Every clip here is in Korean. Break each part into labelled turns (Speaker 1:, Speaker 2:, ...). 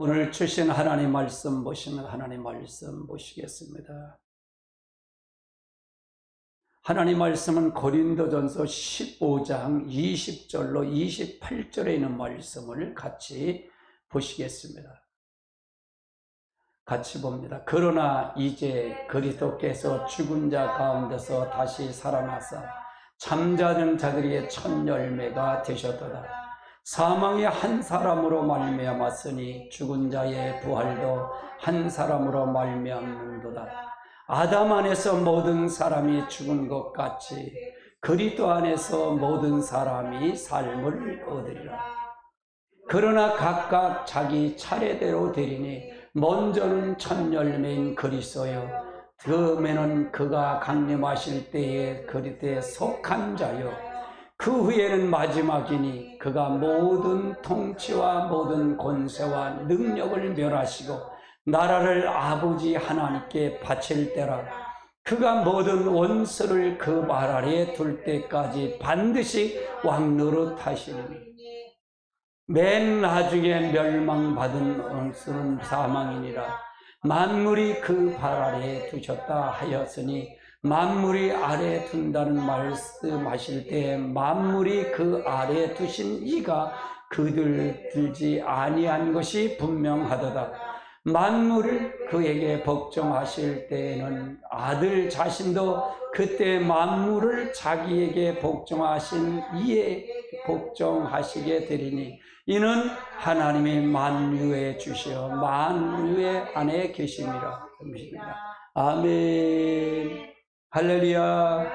Speaker 1: 오늘 주신 하나님 말씀 보시면 하나님 말씀 보시겠습니다. 하나님 말씀은 고린도전서 15장 20절로 28절에 있는 말씀을 같이 보시겠습니다. 같이 봅니다. 그러나 이제 그리스도께서 죽은 자 가운데서 다시 살아나사 잠자는 자들에게 첫 열매가 되셨도다. 사망이 한 사람으로 말미암았으니 죽은 자의 부활도 한 사람으로 말미암는도다. 아담 안에서 모든 사람이 죽은 것 같이 그리스도 안에서 모든 사람이 삶을 얻으리라. 그러나 각각 자기 차례대로 되리니 먼저는 첫 열매인 그리스도요 다음에는 그가 강림하실 때에 그리스도에 속한 자요 그 후에는 마지막이니 그가 모든 통치와 모든 권세와 능력을 멸하시고 나라를 아버지 하나님께 바칠 때라. 그가 모든 원수를 그 말 아래에 둘 때까지 반드시 왕노릇 하시리니 맨 나중에 멸망받은 원수는 사망이니라. 만물이 그 발 아래에 두셨다 하였으니 만물이 아래에 둔다는 말씀하실 때 만물이 그 아래에 두신 이가 그들 들지 아니한 것이 분명하도다. 만물을 그에게 복종하실 때에는 아들 자신도 그때 만물을 자기에게 복종하신 이에 복종하시게 되리니 이는 하나님의 만유의 주시어 만유의 안에 계심이라. 아멘. 할렐루야.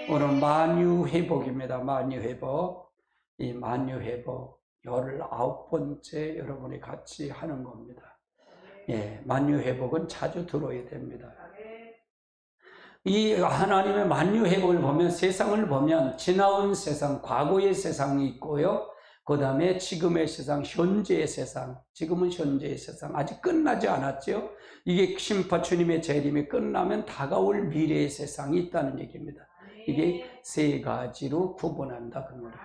Speaker 1: 오늘 만유회복입니다. 만유회복. 이 만유회복 19번째 여러분이 같이 하는 겁니다. 예, 만유회복은 자주 들어야 됩니다. 이 하나님의 만유회복을 보면 세상을 보면 지나온 세상, 과거의 세상이 있고요. 그 다음에 지금의 세상, 현재의 세상, 지금은 현재의 세상, 아직 끝나지 않았죠. 이게 심판 주님의 재림이 끝나면 다가올 미래의 세상이 있다는 얘기입니다. 이게 세 가지로 구분한다 그 말이에요.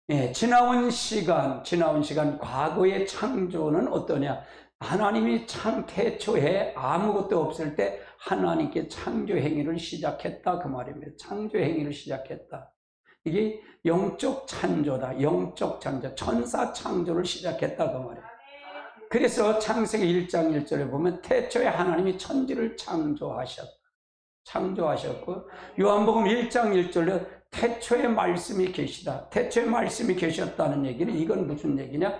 Speaker 1: 예, 지나온 시간, 과거의 창조는 어떠냐? 하나님이 태초에 아무것도 없을 때 하나님께 창조 행위를 시작했다 그 말입니다. 창조 행위를 시작했다. 이게 영적 창조다. 영적 창조, 천사 창조를 시작했다 그 말이에요. 그래서 창세기 1장 1절에 보면 태초에 하나님이 천지를 창조하셨고 요한복음 1장 1절에 태초에 말씀이 계시다. 태초에 말씀이 계셨다는 얘기는 이건 무슨 얘기냐?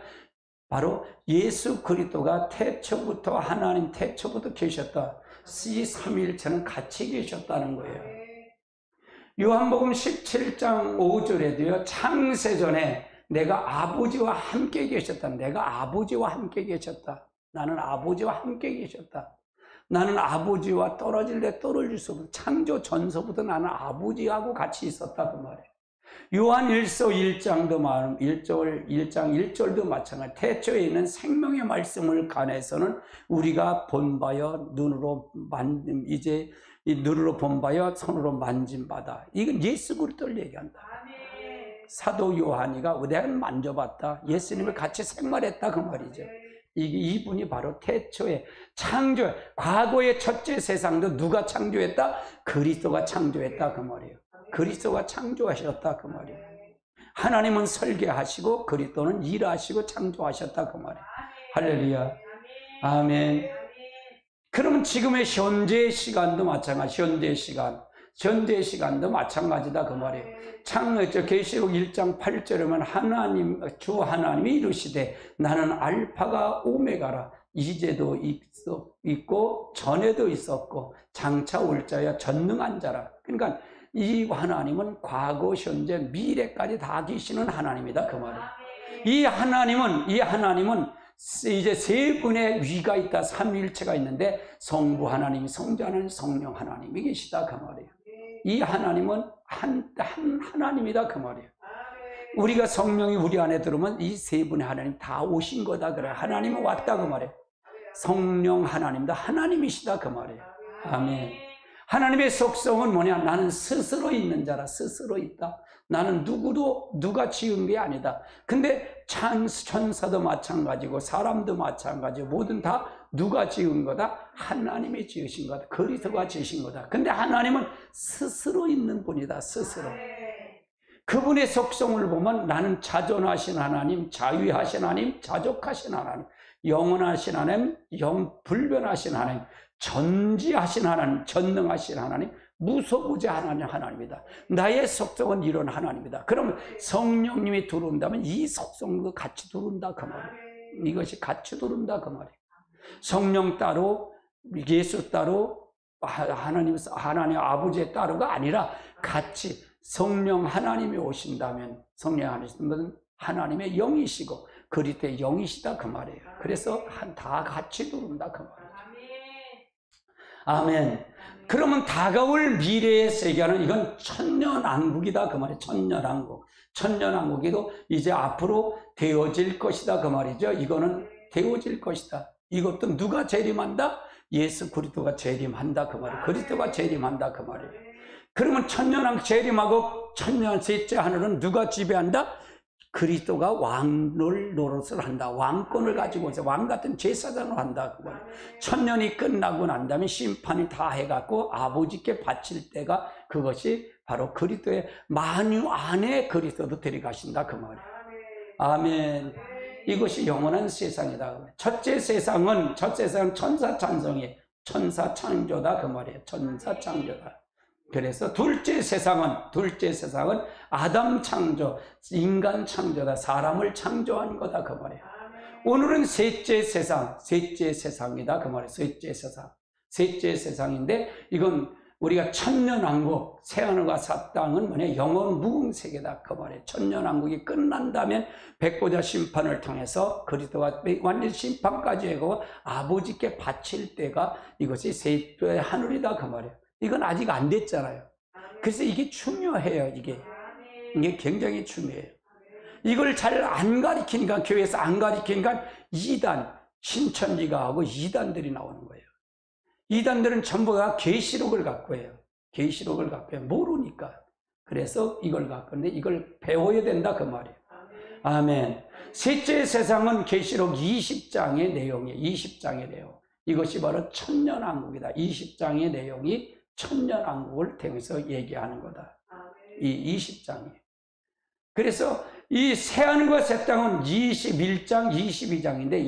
Speaker 1: 바로 예수 그리스도가 태초부터 하나님 태초부터 계셨다. 이 삼위일체는 같이 계셨다는 거예요. 요한복음 17장 5절에도요. 창세전에 내가 아버지와 함께 계셨다. 내가 아버지와 함께 계셨다. 나는 아버지와 함께 계셨다. 나는 아버지와 떨어질래 떨어질 수 없다. 창조 전서부터 나는 아버지하고 같이 있었다 그 말이에요. 요한 1서 1장도 1장 1절도 마찬가지. 태초에 있는 생명의 말씀을 관해서는 우리가 본바여 눈으로 이제 이 눈으로 본바여 손으로 만진바다. 이건 예수 그리스도를 얘기한다. 사도 요한이가 내가 만져봤다. 예수님을 같이 생활했다 그 말이죠. 이분이 바로 태초에 창조, 과거의 첫째 세상도 누가 창조했다? 그리스도가 창조했다 그 말이에요. 그리스도가 창조하셨다 그 말이에요. 하나님은 설계하시고 그리스도는 일하시고 창조하셨다 그 말이에요. 할렐루야. 아멘. 그러면 지금의 현재의 시간도 마찬가지. 현재의 시간도 마찬가지다 그 말이에요. 계시록 1장 8절에는 주 하나님이 이르시되 나는 알파가 오메가라. 이제도 있고 전에도 있었고 장차 올 자야 전능한 자라. 그러니까 이 하나님은 과거, 현재, 미래까지 다 계시는 하나님이다 그 말이에요. 이 하나님은 이제 세 분의 위가 있다. 삼위일체가 있는데 성부 하나님, 성자 하나님, 성령 하나님이 계시다 그 말이에요. 이 하나님은 한 하나님이다 그 말이에요. 우리가 성령이 우리 안에 들어오면 이 세 분의 하나님 다 오신 거다 그래. 하나님은 왔다 그 말이에요. 성령 하나님도 하나님이시다 그 말이에요. 아멘. 하나님의 속성은 뭐냐? 나는 스스로 있는 자라. 스스로 있다. 나는 누가 지은 게 아니다. 근데 천사도 마찬가지고 사람도 마찬가지고 모든 다 누가 지은 거다? 하나님이 지으신 거다. 그리스도가 지으신 거다. 근데 하나님은 스스로 있는 분이다. 스스로. 그분의 속성을 보면 나는 자존하신 하나님, 자유하신 하나님, 자족하신 하나님, 영원하신 하나님, 불변하신 하나님, 전지하신 하나님, 전능하신 하나님, 무소부재한 하나님이다. 나의 속성은 이런 하나님이다. 그러면 성령님이 들어온다면 이 속성도 같이 들어온다 그 말이에요. 이것이 같이 들어온다 그 말이에요. 성령 따로 예수 따로 하나님 아버지의 따로가 아니라 같이 성령 하나님이 오신다면 성령 하나님의 영이시고 그리스도의 영이시다 그 말이에요. 그래서 다 같이 들어온다 그 말이에요. 아멘. 그러면 다가올 미래의 세계는 이건 천년왕국이다 그 말이에요. 천년왕국. 천년왕국이도 이제 앞으로 되어질 것이다 그 말이죠. 이거는 되어질 것이다. 이것도 누가 재림한다? 예수 그리스도가 재림한다 그 말이에요. 그리스도가 재림한다 그 말이에요. 그러면 천년왕국 재림하고 천년 셋째 하늘은 누가 지배한다? 그리스도가 왕을 노릇을 한다. 왕권을 가지고 있어. 왕 같은 제사장을 한다. 천년이 끝나고 난 다음에 심판이 다 해갖고 아버지께 바칠 때가 그것이 바로 그리스도의 만유 안에 그리스도도 데려가신다. 그 말이에요. 아멘. 이것이 영원한 세상이다. 첫째 세상은 천사 찬성이 천사 창조다. 그 말이에요. 천사 창조다. 그래서 둘째 세상은 아담 창조, 인간 창조다. 사람을 창조한 거다 그 말이에요. 오늘은 셋째 세상이다 그 말이에요. 셋째 세상인데 이건 우리가 천년왕국, 새하늘과 새 땅은 뭐냐? 영원 무궁세계다 그 말이에요. 천년왕국이 끝난다면 백보자 심판을 통해서 그리스도가 완전 심판까지 하고 아버지께 바칠 때가 이것이 셋째 하늘이다 그 말이에요. 이건 아직 안 됐잖아요. 그래서 이게 중요해요. 이게 굉장히 중요해요. 이걸 잘 안 가르치니까, 교회에서 안 가르치니까 이단, 신천지가 하고 이단들이 나오는 거예요. 이단들은 전부 다 계시록을 갖고 해요. 계시록을 갖고 해요. 모르니까. 그래서 이걸 갖고 있는데 이걸 배워야 된다 그 말이에요. 아멘. 셋째 세상은 계시록 20장의 내용이에요. 20장의 내용. 이것이 바로 천년왕국이다. 20장의 내용이 천년왕국을 통해서 얘기하는 거다. 이 20장이. 그래서 이 새하늘과 새 땅은 21장, 22장인데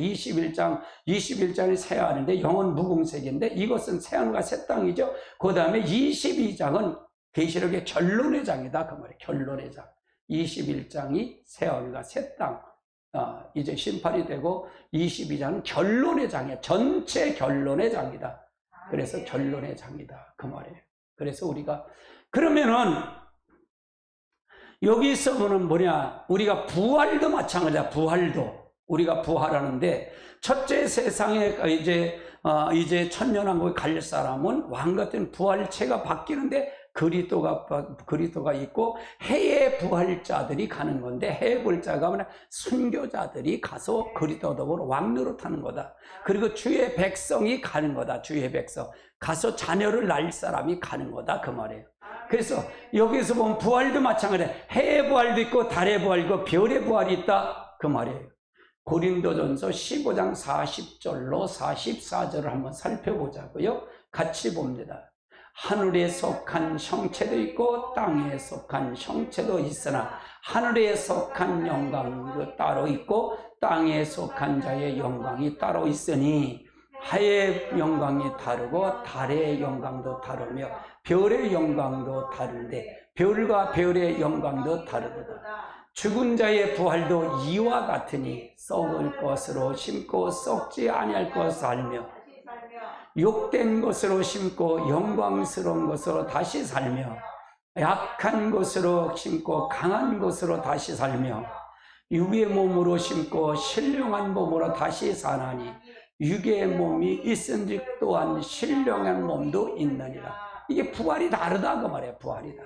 Speaker 1: 21장이 새하늘인데 영원 무궁세계인데 이것은 새하늘과 새 땅이죠. 그 다음에 22장은 계시록의 결론의 장이다. 그 말이에요. 결론의 장. 21장이 새하늘과 새 땅. 이제 심판이 되고 22장은 결론의 장이야. 전체 결론의 장이다. 그래서 결론의 장이다. 그 말이에요. 그래서 우리가 그러면은 여기서 보는 뭐냐? 우리가 부활도 마찬가지야. 부활도 우리가 부활하는데 첫째 세상에 이제 천년왕국에 갈 사람은 왕 같은 부활체가 바뀌는데 그리스도가 있고 해의 부활자들이 가는 건데 해의 부활자가 뭐냐? 순교자들이 가서 그리스도로 왕노릇하는 거다. 그리고 주의 백성이 가는 거다. 주의 백성 가서 자녀를 낳을 사람이 가는 거다 그 말이에요. 그래서 여기서 보면 부활도 마찬가지야. 해의 부활도 있고 달의 부활도 있고 별의 부활이 있다 그 말이에요. 고린도전서 15장 40절로 44절을 한번 살펴보자고요. 같이 봅니다. 하늘에 속한 형체도 있고 땅에 속한 형체도 있으나 하늘에 속한 영광도 따로 있고 땅에 속한 자의 영광이 따로 있으니 해의 영광이 다르고 달의 영광도 다르며 별의 영광도 다른데 별과 별의 영광도 다르다. 죽은 자의 부활도 이와 같으니 썩을 것으로 심고 썩지 아니할 것을 알며 욕된 것으로 심고 영광스러운 것으로 다시 살며 약한 것으로 심고 강한 것으로 다시 살며 육의 몸으로 심고 신령한 몸으로 다시 사나니 육의 몸이 있은즉 또한 신령한 몸도 있느니라. 이게 부활이 다르다 그 말이에요. 부활이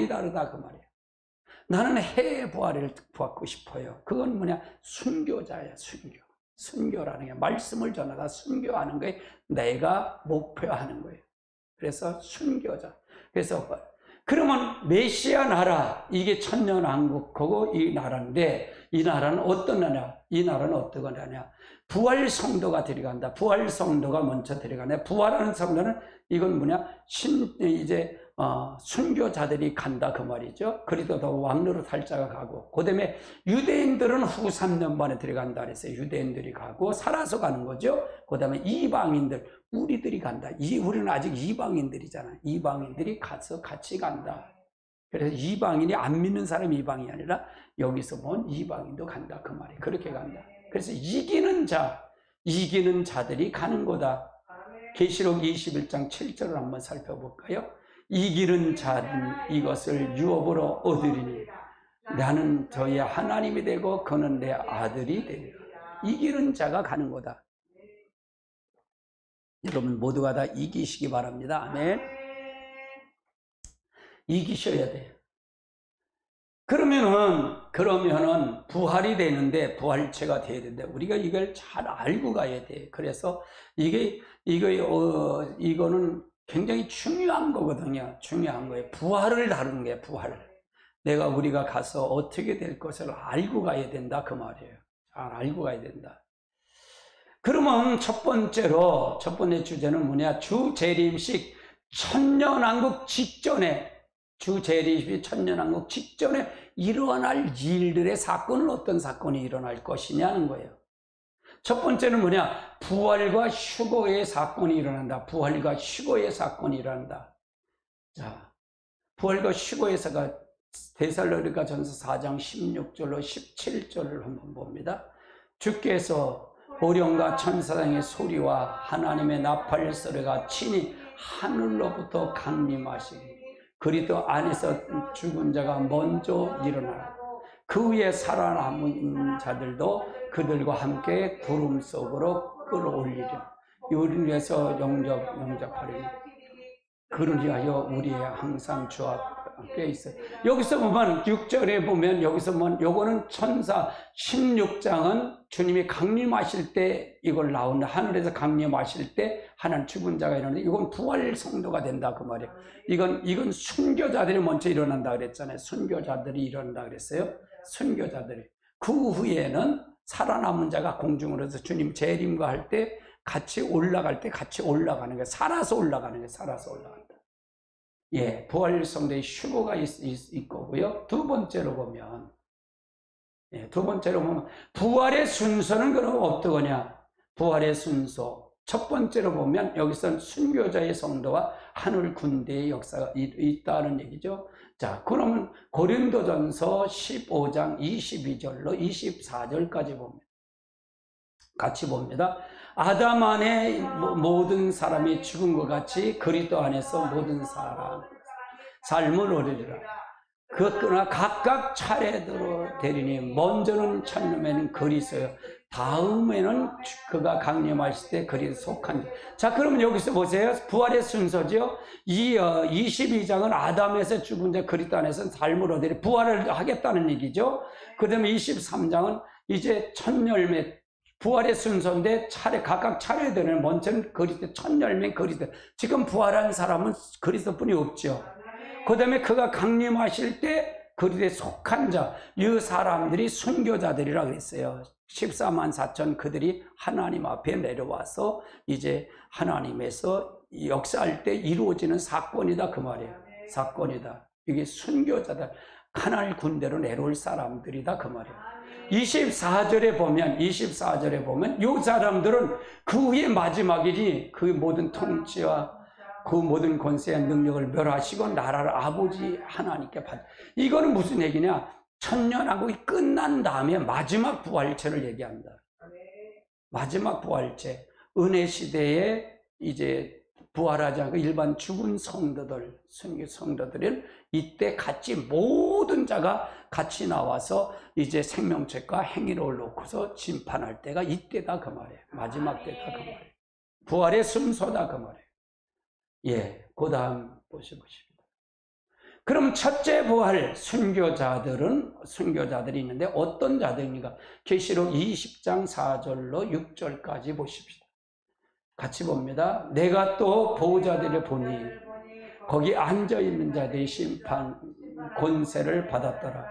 Speaker 1: 다르다 그 말이에요. 나는 해의 부활을 받고 싶어요. 그건 뭐냐? 순교자야. 순교라는 게 말씀을 전하다 순교하는 게 내가 목표하는 거예요. 그래서 순교자. 그래서 그러면 메시아 나라, 이게 천년왕국하고 이 나라인데, 이 나라는 어떤 나라냐? 이 나라는 어떤 나라냐? 부활 성도가 들어간다. 부활 성도가 먼저 들어가네. 부활하는 성도는 이건 뭐냐? 순교자들이 간다 그 말이죠. 그리스도 왕노로 살자가 가고, 그 다음에 유대인들은 후 3년 만에 들어간다 그랬어요. 유대인들이 가고 살아서 가는 거죠. 그 다음에 이방인들, 우리들이 간다. 우리는 아직 이방인들이잖아. 이방인들이 가서 같이 간다. 그래서 이방인이 안 믿는 사람이 이방인이 아니라 여기서 본 이방인도 간다 그 말이에요. 그렇게 간다. 그래서 이기는 자들이 가는 거다. 계시록 21장 7절을 한번 살펴볼까요? 이기는 자는 이것을 유업으로 얻으리니 나는 저의 하나님이 되고 그는 내 아들이 되리라. 이기는 자가 가는 거다. 여러분 모두가 다 이기시기 바랍니다. 아멘. 이기셔야 돼요. 그러면은 부활이 되는데, 부활체가 돼야 되는데, 우리가 이걸 잘 알고 가야 돼. 그래서 이거는 굉장히 중요한 거거든요. 중요한 거예요. 부활을 다루는 거예요, 부활. 우리가 가서 어떻게 될 것을 알고 가야 된다, 그 말이에요. 잘 알고 가야 된다. 그러면 첫 번째 주제는 뭐냐? 주 재림식 천년왕국 직전에, 주 재림식 천년왕국 직전에 일어날 일들의 사건은 어떤 사건이 일어날 것이냐는 거예요. 첫 번째는 뭐냐? 부활과 휴거의 사건이 일어난다. 부활과 휴거의 사건이 일어난다. 자, 부활과 휴거에서가 데살로니가 전서 4장 16절로 17절을 한번 봅니다. 주께서 보령과 천사장의 소리와 하나님의 나팔 소리가 친히 하늘로부터 강림하시니 그리스도 안에서 죽은 자가 먼저 일어나라. 그 위에 살아남은 자들도 그들과 함께 구름 속으로 끌어올리리라. 이를 위해서 영접하리니 그를 위하여 우리 항상 주 앞에 있어요. 여기서 보면 6절에 보면 요거는 천사 16장은 주님이 강림하실 때 이걸 나온다. 하늘에서 강림하실 때 하나님 죽은 자가 일어나는데 이건 부활 성도가 된다 그 말이에요. 이건 순교자들이 먼저 일어난다 그랬잖아요. 순교자들이 일어난다 그랬어요. 순교자들이. 그 후에는 살아남은 자가 공중으로서 주님 재림과 할 때 같이 올라갈 때 같이 올라가는 거예요. 살아서 올라가는 거예요. 살아서 올라간다. 예, 부활 성도의 휴거가 있 거고요. 두 번째로 보면 부활의 순서는 그럼 어떠냐? 부활의 순서. 첫 번째로 보면 여기서는 순교자의 성도와 하늘 군대의 역사가 있다는 얘기죠. 자, 그러면 고린도전서 15장 22절로 24절까지 봅니다. 같이 봅니다. 아담 안에 모든 사람이 죽은 것 같이 그리스도 안에서 모든 사람 삶을 얻으리라. 그러나 각각 차례대로 되리니 먼저는 천년에는 그리스도요 다음에는 그가 강림하실 때 그리스도 속한 자. 그러면 여기서 보세요. 부활의 순서죠. 이 22장은 아담에서 죽은 자 그리스도 안에서 삶을 얻으리 부활을 하겠다는 얘기죠. 그 다음에 23장은 이제 천열매 부활의 순서인데 각각 차례되는 먼저는 그리스도 천열매 그리스도. 지금 부활한 사람은 그리스도뿐이 없죠. 그 다음에 그가 강림하실 때 그리스도에 속한 자, 이 사람들이 순교자들이라 그랬어요. 14만 4천 그들이 하나님 앞에 내려와서 이제 하나님에서 역사할 때 이루어지는 사건이다 그 말이에요. 사건이다. 이게 순교자들, 하나님 군대로 내려올 사람들이다 그 말이에요. 24절에 보면 이 사람들은 그 후에 마지막이니 그 모든 통치와 그 모든 권세와 능력을 멸하시고 나라를 아버지 하나님께 이거는 무슨 얘기냐? 천년왕국이 끝난 다음에 마지막 부활체를 얘기한다. 마지막 부활체. 은혜 시대에 이제 부활하지 않고 일반 죽은 성도들, 순교 성도들을 이때 같이 모든 자가 같이 나와서 이제 생명책과 행위를 놓고서 심판할 때가 이때다 그 말이에요. 마지막 때다 그 말이에요. 부활의 순서다 그 말이에요. 예, 그 다음 보십시오. 그럼 첫째 부활 순교자들이 있는데 어떤 자들입니까? 계시록 20장 4절로 6절까지 보십시다. 같이 봅니다. 내가 또 보호자들을 보니 거기 앉아있는 자들의 심판 권세를 받았더라.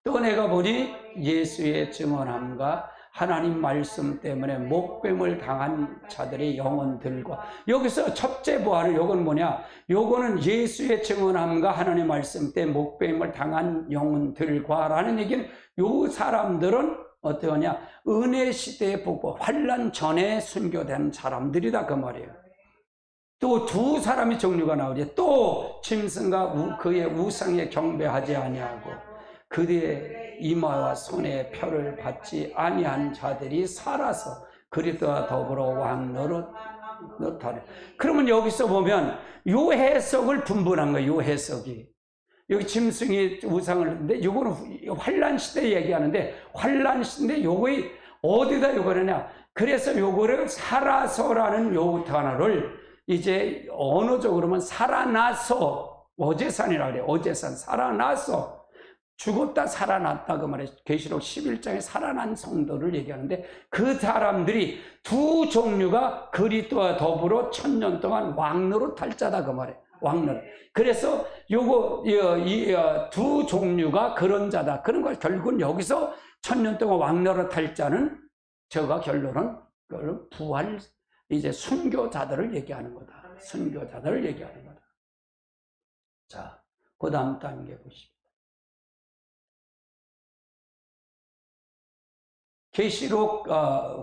Speaker 1: 또 내가 보니 예수의 증언함과 하나님 말씀 때문에 목뱀을 당한 자들의 영혼들과, 여기서 첫째 부활을, 요건 뭐냐, 요거는 예수의 증언함과 하나님 말씀 때문에 목뱀을 당한 영혼들과 라는 얘기는, 요 사람들은 어떠냐, 은혜 시대의 부부, 환난 전에 순교된 사람들이다 그 말이에요. 또 두 사람의 종류가 나오지. 또 짐승과 그의 우상에 경배하지 아니하고 그들의 이마와 손에 표를 받지 아니한 자들이 살아서 그리스도와 더불어 왕노릇하리. 그러면 여기서 보면 요 해석을 분분한 거예요. 요 해석이. 여기 짐승이 우상을 했는데 이거는 환란 시대 얘기하는데, 환란 시대인데 요거의 어디다 요거느냐, 그래서 요거를 살아서라는 요 단어를 이제 언어적으로는 살아나서, 어제산이라고 그래요. 어제산, 살아나서, 죽었다 살아났다 그 말이에요. 계시록 11장에 살아난 성도를 얘기하는데, 그 사람들이 두 종류가 그리스도와 더불어 1000년 동안 왕노릇할 자다 그 말이에요. 왕노릇. 그래서 요거 두 종류가 그런 자다. 그런 걸 결국은 여기서 1000년 동안 왕노릇할 자는, 저가 결론은 부활, 이제 순교자들을 얘기하는 거다. 순교자들을 얘기하는 거다. 자, 그 다음 단계 보십시오. 계시록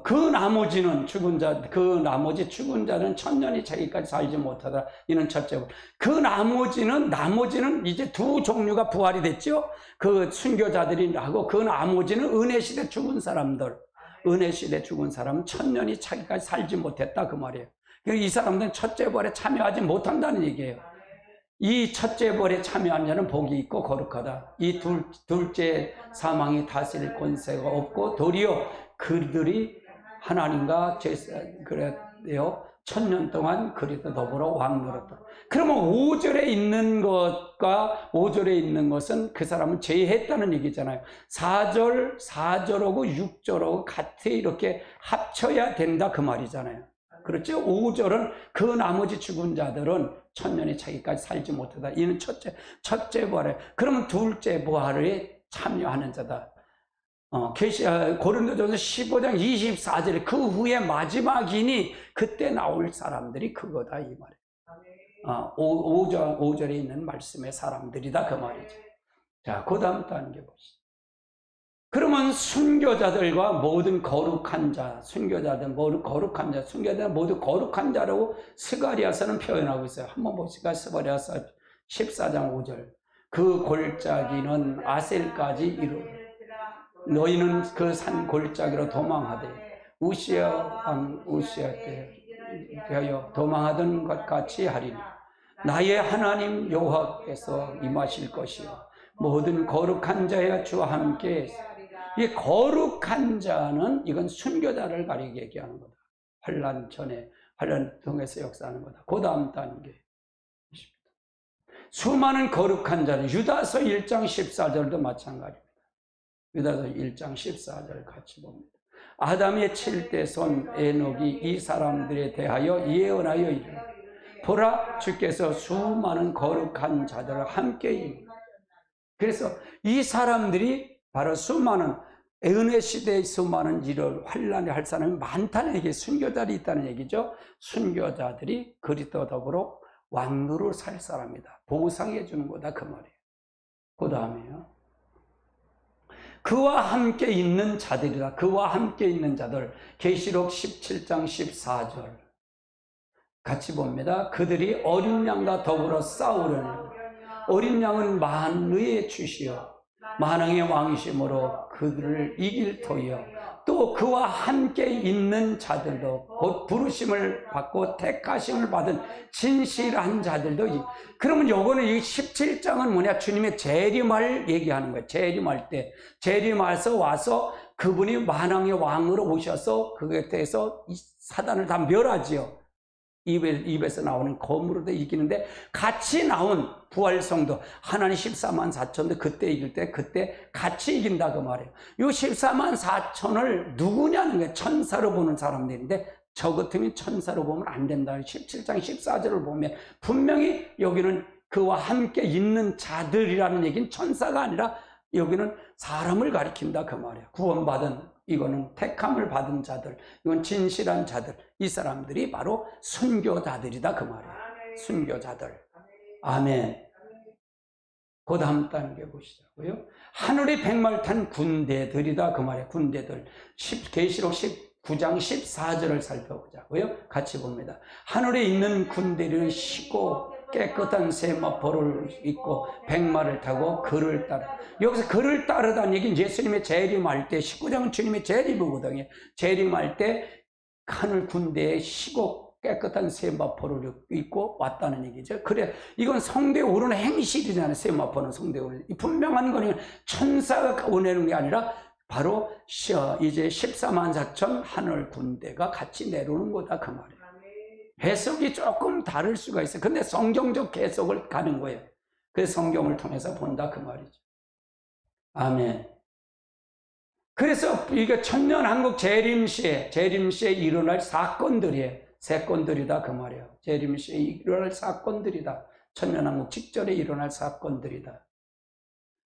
Speaker 1: 그 나머지는 죽은 자, 그 나머지 죽은 자는 1000년이 차기까지 살지 못하더라. 이는 첫째고, 그 나머지는 이제 두 종류가 부활이 됐죠. 그 순교자들이 하고, 그 나머지는 은혜 시대 죽은 사람들, 은혜 시대 죽은 사람은 1000년이 차기까지 살지 못했다 그 말이에요. 이 사람들은 첫째 부활에 참여하지 못한다는 얘기예요. 이 첫째 부활에 참여한 자는 복이 있고 거룩하다. 이 둘째 사망이 다스릴 권세가 없고 도리어 그들이 하나님과 그래요 1000년 동안 그리스도 더불어 왕노릇다. 그러면 5절에 있는 것과 5절에 있는 것은 그 사람은 제했다는 얘기잖아요. 4절하고 6절하고 같이 이렇게 합쳐야 된다 그 말이잖아요. 그렇죠? 5절은 그 나머지 죽은 자들은 1000년이 차기까지 살지 못하다. 이는 첫째 부활에. 그러면 둘째 부활에 참여하는 자다. 고린도전서 15장 24절에 그 후에 마지막이니 그때 나올 사람들이 그거다 이 말이에요. 5절에 있는 말씀의 사람들이다 그 말이죠. 자, 그 다음 단계 보시죠. 그러면 순교자들과 모든 거룩한 자, 순교자들은 모두 거룩한 자라고 스가랴서는 표현하고 있어요. 한번 보시까 스가랴서 14장 5절. 그 골짜기는 아셀까지 이르. 너희는 그 산 골짜기로 도망하되 우시아 왕 우시아 때 되어 도망하던 것 같이 하리니 나의 하나님 여호와께서 임하실 것이요 모든 거룩한 자야 주와 함께. 이 거룩한 자는 이건 순교자를 가리게 얘기하는 거다. 환난 전에, 환난 통해서 역사하는 거다. 그 다음 단계. 수많은 거룩한 자는 유다서 1장 14절도 마찬가지입니다. 유다서 1장 14절 같이 봅니다. 아담의 7대 손 에녹이 이 사람들에 대하여 예언하여 이르되 보라 주께서 수많은 거룩한 자들을 함께 이루니. 그래서 이 사람들이 바로 수많은 은혜 시대에 수많은 일을 환난에 할 사람이 많다는 얘기, 순교자들이 있다는 얘기죠. 순교자들이 그리스도와 더불어 왕노릇 살 사람이다. 보상해 주는 거다 그 말이에요. 그 다음에요. 그와 함께 있는 자들이다. 그와 함께 있는 자들. 계시록 17장 14절 같이 봅니다. 그들이 어린 양과 더불어 싸우려니 어린 양은 만의의 주시여 만왕의 왕이심으로 그들을 이길 터이요 또 그와 함께 있는 자들도 곧 부르심을 받고 택하심을 받은 진실한 자들도. 그러면 요거는 이 17장은 뭐냐, 주님의 재림을 얘기하는 거예요. 재림할 때 재림해서 와서 그분이 만왕의 왕으로 오셔서 그 곁에서 사단을 다 멸하지요. 입에서 나오는 검으로도 이기는데 같이 나온 부활성도 하나님 14만 4천도 그때 이길 때 그때 같이 이긴다 그 말이에요. 이 14만 4천을 누구냐는 게 천사로 보는 사람들인데 저 같으면 천사로 보면 안 된다. 17장 14절을 보면 분명히 여기는 그와 함께 있는 자들이라는 얘기는 천사가 아니라 여기는 사람을 가리킨다 그 말이야. 구원받은, 이거는 택함을 받은 자들, 이건 진실한 자들, 이 사람들이 바로 순교자들이다 그 말이야. 순교자들. 아멘. 그 다음 단계 보시자고요. 하늘의 백마를 탄 군대들이다 그 말이에요. 군대들. 계시록 19장 14절을 살펴보자고요. 같이 봅니다. 하늘에 있는 군대를 쉬고 깨끗한 세마포를 입고 백마를 타고 그를 따라. 여기서 그를 따르다는 얘기는 예수님의 재림할 때, 19장은 주님의 재림이거든요. 재림할 때 하늘 군대에 쉬고 깨끗한 세마포를 입고 왔다는 얘기죠. 그래, 이건 성대에 오르는 행실이잖아요. 세마포는 성대에 오르는. 분명한 거는 천사가 오내는 게 아니라 바로 이제 14만 4천 하늘 군대가 같이 내려오는 거다 그 말이에요. 해석이 조금 다를 수가 있어요. 근데 성경적 해석을 가는 거예요. 그래서 성경을 통해서 본다 그 말이죠. 아멘. 그래서 이게 천년왕국 재림시에 일어날 사건들이에요. 사건들이다 그 말이에요. 재림시에 일어날 사건들이다. 천년왕국 직전에 일어날 사건들이다.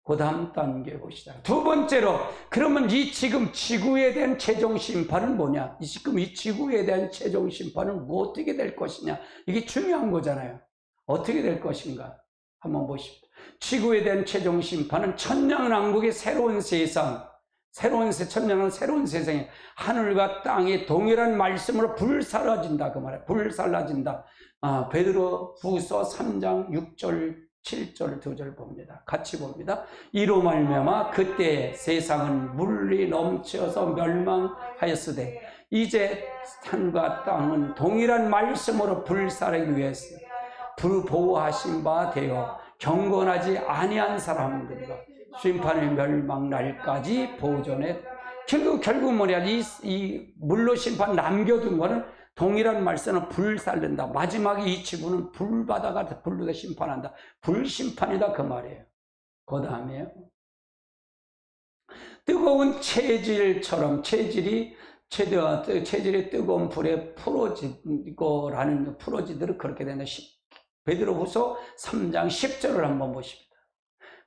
Speaker 1: 그 다음 단계 보시다. 두 번째로, 그러면 이 지금 지구에 대한 최종 심판은 뭐냐? 지금 이 지구에 대한 최종 심판은 뭐 어떻게 될 것이냐? 이게 중요한 거잖아요. 어떻게 될 것인가? 한번 보십시오. 지구에 대한 최종 심판은 천년왕국의 새로운 세상, 천년왕국 새로운 세상에 하늘과 땅이 동일한 말씀으로 불살라진다 그 말이에요. 불살라진다. 베드로 후서 3장 6절 7절 2절 봅니다. 같이 봅니다. 이로 말미암아 그때 세상은 물이 넘쳐서 멸망하였으되 이제 산과 땅은 동일한 말씀으로 불살하기 위해서 불보호하신 바 되어 경건하지 아니한 사람들과 심판의 멸망날까지 보존해. 결국 뭐냐, 이 물로 심판 남겨둔 거는 동일한 말씀은 불살른다. 마지막에 이 지구는 불바다가 불로 심판한다. 불심판이다 그 말이에요. 그 다음에요. 뜨거운 체질처럼 체질이 뜨거운 불에 풀어지도록 그렇게 된다. 베드로후서 3장 10절을 한번 보십니다.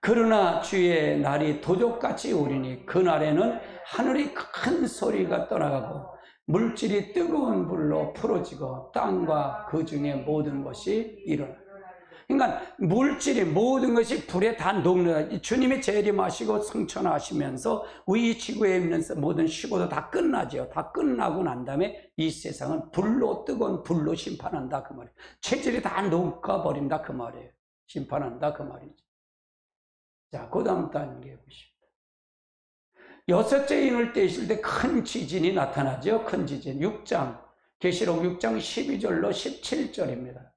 Speaker 1: 그러나 주의 날이 도적같이 오리니 그날에는 하늘이 큰 소리가 떠나가고 물질이 뜨거운 불로 풀어지고 땅과 그 중에 모든 것이 일어나. 그러니까 물질이 모든 것이 불에 다 녹는다. 주님이 재림하시고 승천하시면서 우리 지구에 있는 모든 시고도 다 끝나죠. 다 끝나고 난 다음에 이 세상은 불로, 뜨거운 불로 심판한다 그 말이에요. 체질이 다 녹아버린다 그 말이에요. 심판한다 그 말이죠. 자, 그 다음 단계 보십시오. 여섯째 인을 떼실 때 큰 지진이 나타나죠. 큰 지진. 6장, 계시록 6장 12절로 17절입니다.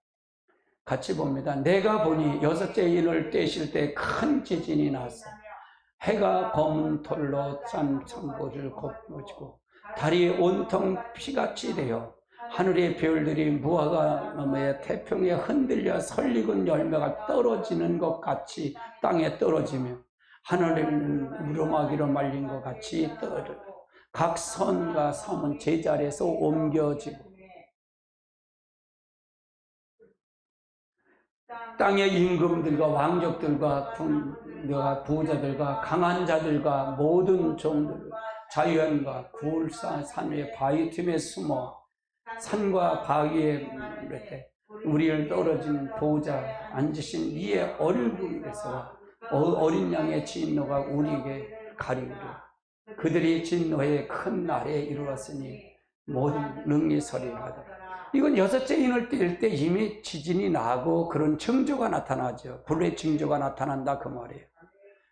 Speaker 1: 같이 봅니다. 내가 보니 여섯째 인을 떼실 때 큰 지진이 났어. 해가 검은 털로 싼 창고를 걷어지고 달이 온통 피같이 되어 하늘의 별들이 무화과 나무의 태평에 흔들려 설익은 열매가 떨어지는 것 같이 땅에 떨어지며 하늘에는 우르마기로 말린 것 같이 떨어져 각 선과 섬은 제자리에서 옮겨지고 땅의 임금들과 왕족들과 부자들과 강한 자들과 모든 종들 자유인과 굴산 산 위에 바위 틈에 숨어 산과 바위에 우리를 떨어진 보호자 앉으신 이의 얼굴에서 어린 양의 진노가 우리에게 가리우리. 그들이 진노의 큰 날에 이르렀으니 모든 능히 서리하다. 이건 여섯째 인을 뗄 때 이미 지진이 나고 그런 징조가 나타나죠. 불의 징조가 나타난다 그 말이에요.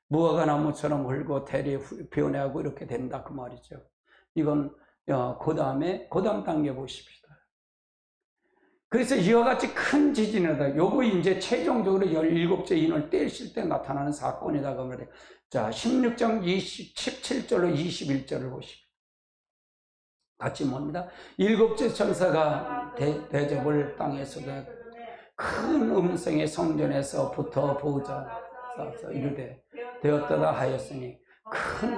Speaker 1: 무화과 나무처럼 흘고 대리 변해하고 이렇게 된다 그 말이죠. 이건 그 다음 단계 보십시다. 그래서 이와 같이 큰 지진이다. 요거 이제 최종적으로 17째 인을 떼실 때 나타나는 사건이다 그 말이에요. 자, 16장 17절로 21절을 보십시오. 같이 뭡니다. 일곱째 천사가 대접을 땅에서 큰 음성의 성전에서부터 보자 이르되 되었다다 하였으니 큰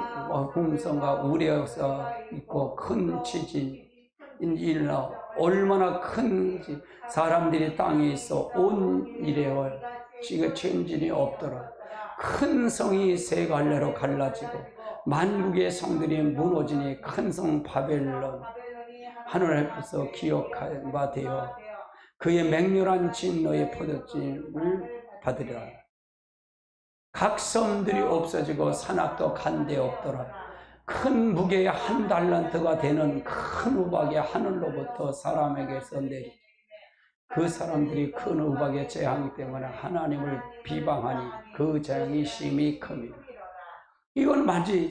Speaker 1: 음성과 우레에서 있고 큰 지진 일러 얼마나 큰 사람들이 땅에 있어 온 이래와 지금 천진이 없더라. 큰 성이 세 갈래로 갈라지고 만국의 성들이 무너지니 큰 성 바벨론 하늘 앞에서 기억하바 되어 그의 맹렬한 진노의 포도즙을 받으리라. 각 섬들이 없어지고 산악도 간데 없더라. 큰 무게의 1달란트가 되는 큰 우박이 하늘로부터 사람에게서 내리니 그 사람들이 큰 우박의 재앙 때문에 하나님을 비방하니 그 재앙이 심히 큽니다. 이건 마치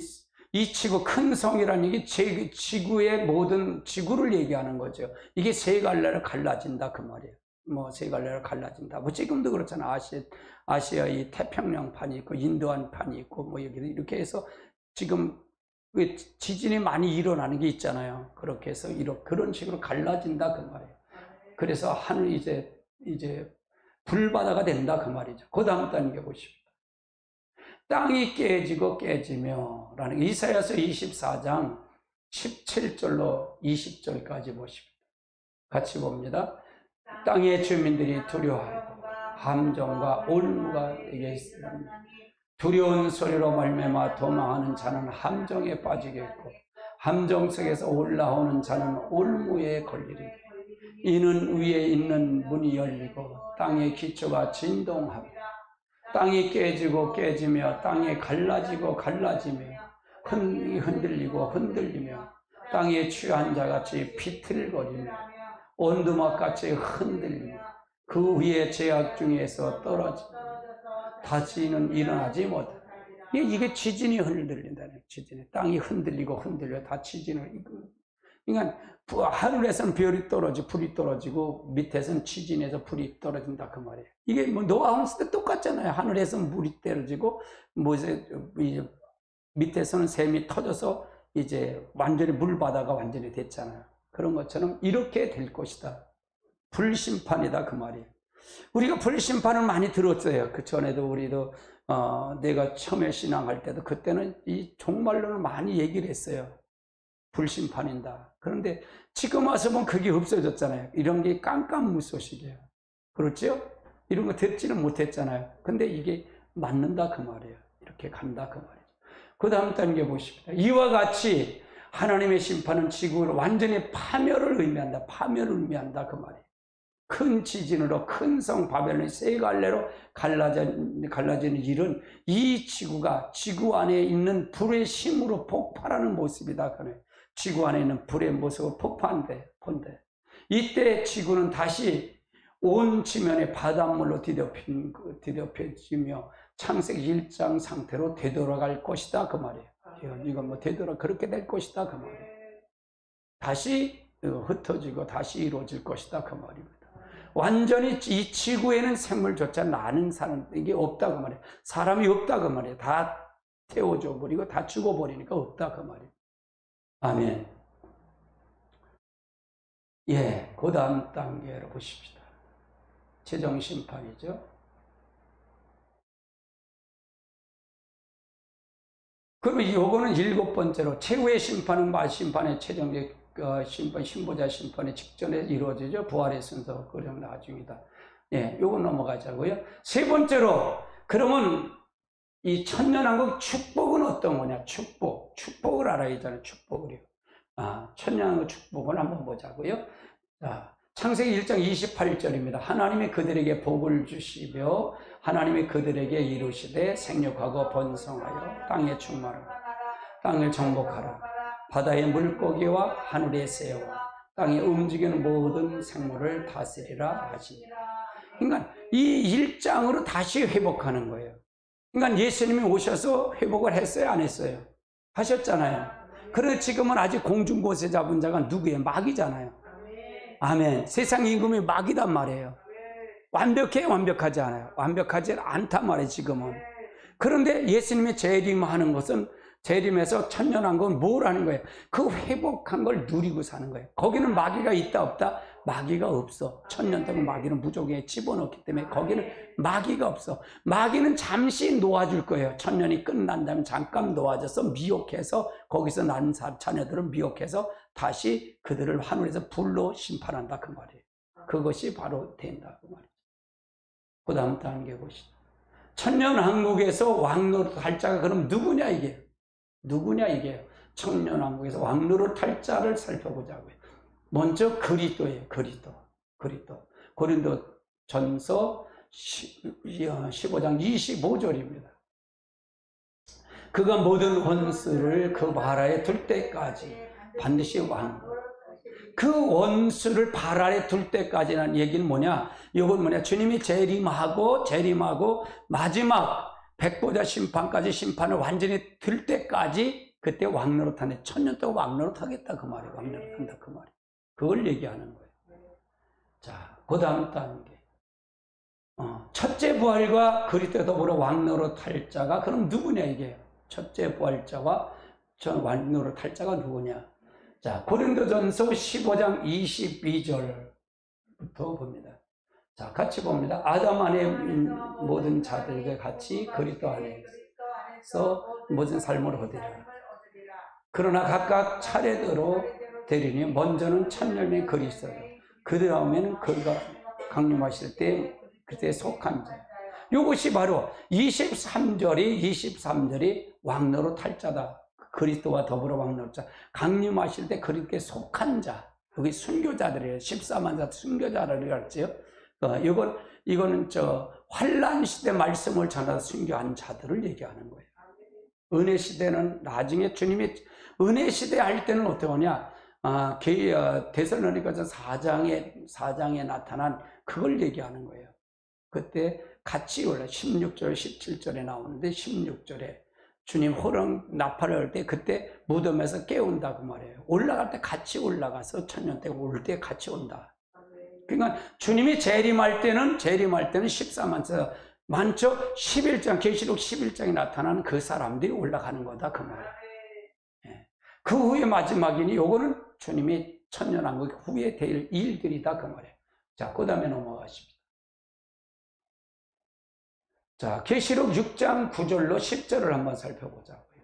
Speaker 1: 이 지구 큰 성이라는 이게 지구의 모든 지구를 얘기하는 거죠. 이게 세 갈래로 갈라진다 그 말이에요. 뭐 세 갈래로 갈라진다. 뭐 지금도 그렇잖아. 아시아 이 태평양 판이 있고 인도한 판이 있고 뭐 여기 이렇게 해서 지금 지진이 많이 일어나는 게 있잖아요. 그렇게 해서 그런 식으로 갈라진다 그 말이에요. 그래서 하늘 이제 불바다가 된다 그 말이죠. 그 다음 단계 보십시오. 땅이 깨지고 깨지며 라는 이사야서 24장 17절로 20절까지 보십니다. 같이 봅니다. 땅의 주민들이 두려워하고 함정과 올무가 되게 있으니 두려운 소리로 말미암아 도망하는 자는 함정에 빠지겠고 함정 속에서 올라오는 자는 올무에 걸리리니 이는 위에 있는 문이 열리고 땅의 기초가 진동하며 땅이 깨지고 깨지며 땅이 갈라지고 갈라지며 흔들리고 흔들리며 땅에 취한 자같이 비틀거리며 온두막같이 흔들리며 그 위에 제약 중에서 떨어지며 다시는 일어나지 못하다. 이게 지진이 흔들린다는 거예요. 지진이 땅이 흔들리고 흔들려 다 지진을. 그러니까 하늘에서는 별이 떨어지고 불이 떨어지고 밑에서는 지진에서 불이 떨어진다 그 말이에요. 이게 뭐 노아왕 때 똑같잖아요. 하늘에서는 물이 떨어지고 뭐 이제 밑에서는 샘이 터져서 이제 완전히 물바다가 완전히 됐잖아요. 그런 것처럼 이렇게 될 것이다. 불심판이다 그 말이에요. 우리가 불심판을 많이 들었어요. 그 전에도 우리도 내가 처음에 신앙할 때도 그때는 이 종말론을 많이 얘기를 했어요. 불심판인다. 그런데 지금 와서 보면 그게 없어졌잖아요. 이런 게 깜깜무소식이에요. 그렇죠? 이런 거 듣지는 못했잖아요. 근데 이게 맞는다 그 말이에요. 이렇게 간다 그 말이죠. 그 다음 단계 보십니다. 이와 같이 하나님의 심판은 지구를 완전히 파멸을 의미한다. 파멸을 의미한다 그 말이에요. 큰 지진으로 큰 성 바벨론이 세 갈래로 갈라지는 일은 이 지구가 지구 안에 있는 불의 힘으로 폭발하는 모습이다. 그래. 지구 안에 있는 불의 모습을 폭발한대. 이때 지구는 다시 온 지면에 바닷물로 뒤덮여지며 창세기 1장 상태로 되돌아갈 것이다. 그 말이에요. 이건 뭐 그렇게 될 것이다. 그 말이에요. 다시 흩어지고 다시 이루어질 것이다. 그 말입니다. 완전히 이 지구에는 생물조차 나는 사람 이게 없다 그 말이에요. 사람이 없다 그 말이에요. 다 태워져 버리고 다 죽어버리니까 없다 그 말이에요. 아멘. 예, 그 다음 단계로 보십시다. 최종 심판이죠. 그러면 요거는 7번째로 최후의 심판은 심판의 최종적 심판, 신보자 심판의 직전에 이루어지죠. 부활의 순서, 그럼 나중이다. 예, 요거 넘어가자고요. 세 번째로, 그러면 이 천년왕국 축복은 어떤 거냐? 축복을 알아야 되잖아요. 축복을요. 천년왕국 축복을 한번 보자고요. 자, 창세기 1장 28절입니다. 하나님이 그들에게 복을 주시며 하나님이 그들에게 이루시되 생육하고 번성하여 땅에 충만하라. 땅을 정복하라. 바다의 물고기와 하늘의 새와 땅에 움직이는 모든 생물을 다스리라 하시니라. 그러니까 이 1장으로 다시 회복하는 거예요. 그러니까 예수님이 오셔서 회복을 했어요, 안 했어요? 하셨잖아요. 그런데 지금은 아직 공중곳에 잡은 자가 누구예요? 마귀잖아요. 아멘. 세상 임금이 마귀단 말이에요. 완벽해? 완벽하지 않아요. 완벽하지 않단 말이에요, 지금은. 그런데 예수님이 재림하는 것은 재림해서 천년왕국은 뭘 하는 거예요? 그 회복한 걸 누리고 사는 거예요. 거기는 마귀가 있다 없다? 마귀가 없어. 천년 동안 마귀는 무조건에 집어넣기 때문에 거기는 마귀가 없어. 마귀는 잠시 놓아줄 거예요. 천년이 끝난 다음에 잠깐 놓아져서 미혹해서 거기서 난 자녀들은 미혹해서 다시 그들을 하늘에서 불로 심판한다 그 말이에요. 그것이 바로 된다 그 말이죠. 그 다음 단계 보시죠. 천년왕국에서 왕노릇 할 자가 그럼 누구냐 이게? 누구냐 이게? 천년왕국에서 왕노릇 할 자를 살펴보자고요. 먼저 그리스도예요. 그리스도. 고린도 전서 15장 25절입니다. 그가 모든 원수를 그 발 아래 둘 때까지 반드시 그 원수를 발 아래 둘 때까지라는 얘기는 뭐냐? 이건 뭐냐? 주님이 재림하고 마지막 백보자 심판까지 심판을 완전히 들 때까지 그때 왕노릇하네. 1000년 동안 왕노릇하겠다 그 말이에요. 왕노릇한다 그 말이에요. 그걸 얘기하는 거예요. 자, 그 다음 단계. 첫째 부활과 그리스도에 더불어 왕노릇할 자가 그럼 누구냐 이게? 첫째 부활자와 왕노릇할 자가 누구냐? 자, 고린도전서 15장 22절부터 봅니다. 자, 같이 봅니다. 아담 안에 모든 자들과 같이 그리스도 안에서 모든 삶을 얻으리라. 그러나 각각 차례대로 되리니 먼저는 천년의 그리스도요. 그 다음에는 그가 강림하실 때 그때 속한 자. 이것이 바로 23절이 왕노릇할 자다. 그리스도와 더불어 왕노릇자. 강림하실 때 그리스도에 속한 자. 여기 순교자들이에요. 14만 자 순교자를 했지요. 이거는 환란 시대 말씀을 전하다 순교한 자들을 얘기하는 거예요. 은혜 시대는 나중에 주님이 은혜 시대 할 때는 어떻게 하냐? 데살로니가서 4장에 나타난 그걸 얘기하는 거예요. 그때 같이 올라 16절, 17절에 나오는데 16절에 주님 호령 나팔을 할 때 그때 무덤에서 깨운다 그 말이에요. 올라갈 때 같이 올라가서 천년 때 올 때 같이 온다. 그러니까 주님이 재림할 때는 14만 자 많죠? 11장 계시록 11장에 나타나는 그 사람들이 올라가는 거다 그 말이에요. 예. 그 후에 마지막이니 요거는 주님이 천년왕국 후에 될 일들이다 그 말이에요. 자, 그 다음에 넘어가십니다. 자, 계시록 6장 9절로 10절을 한번 살펴보자고요.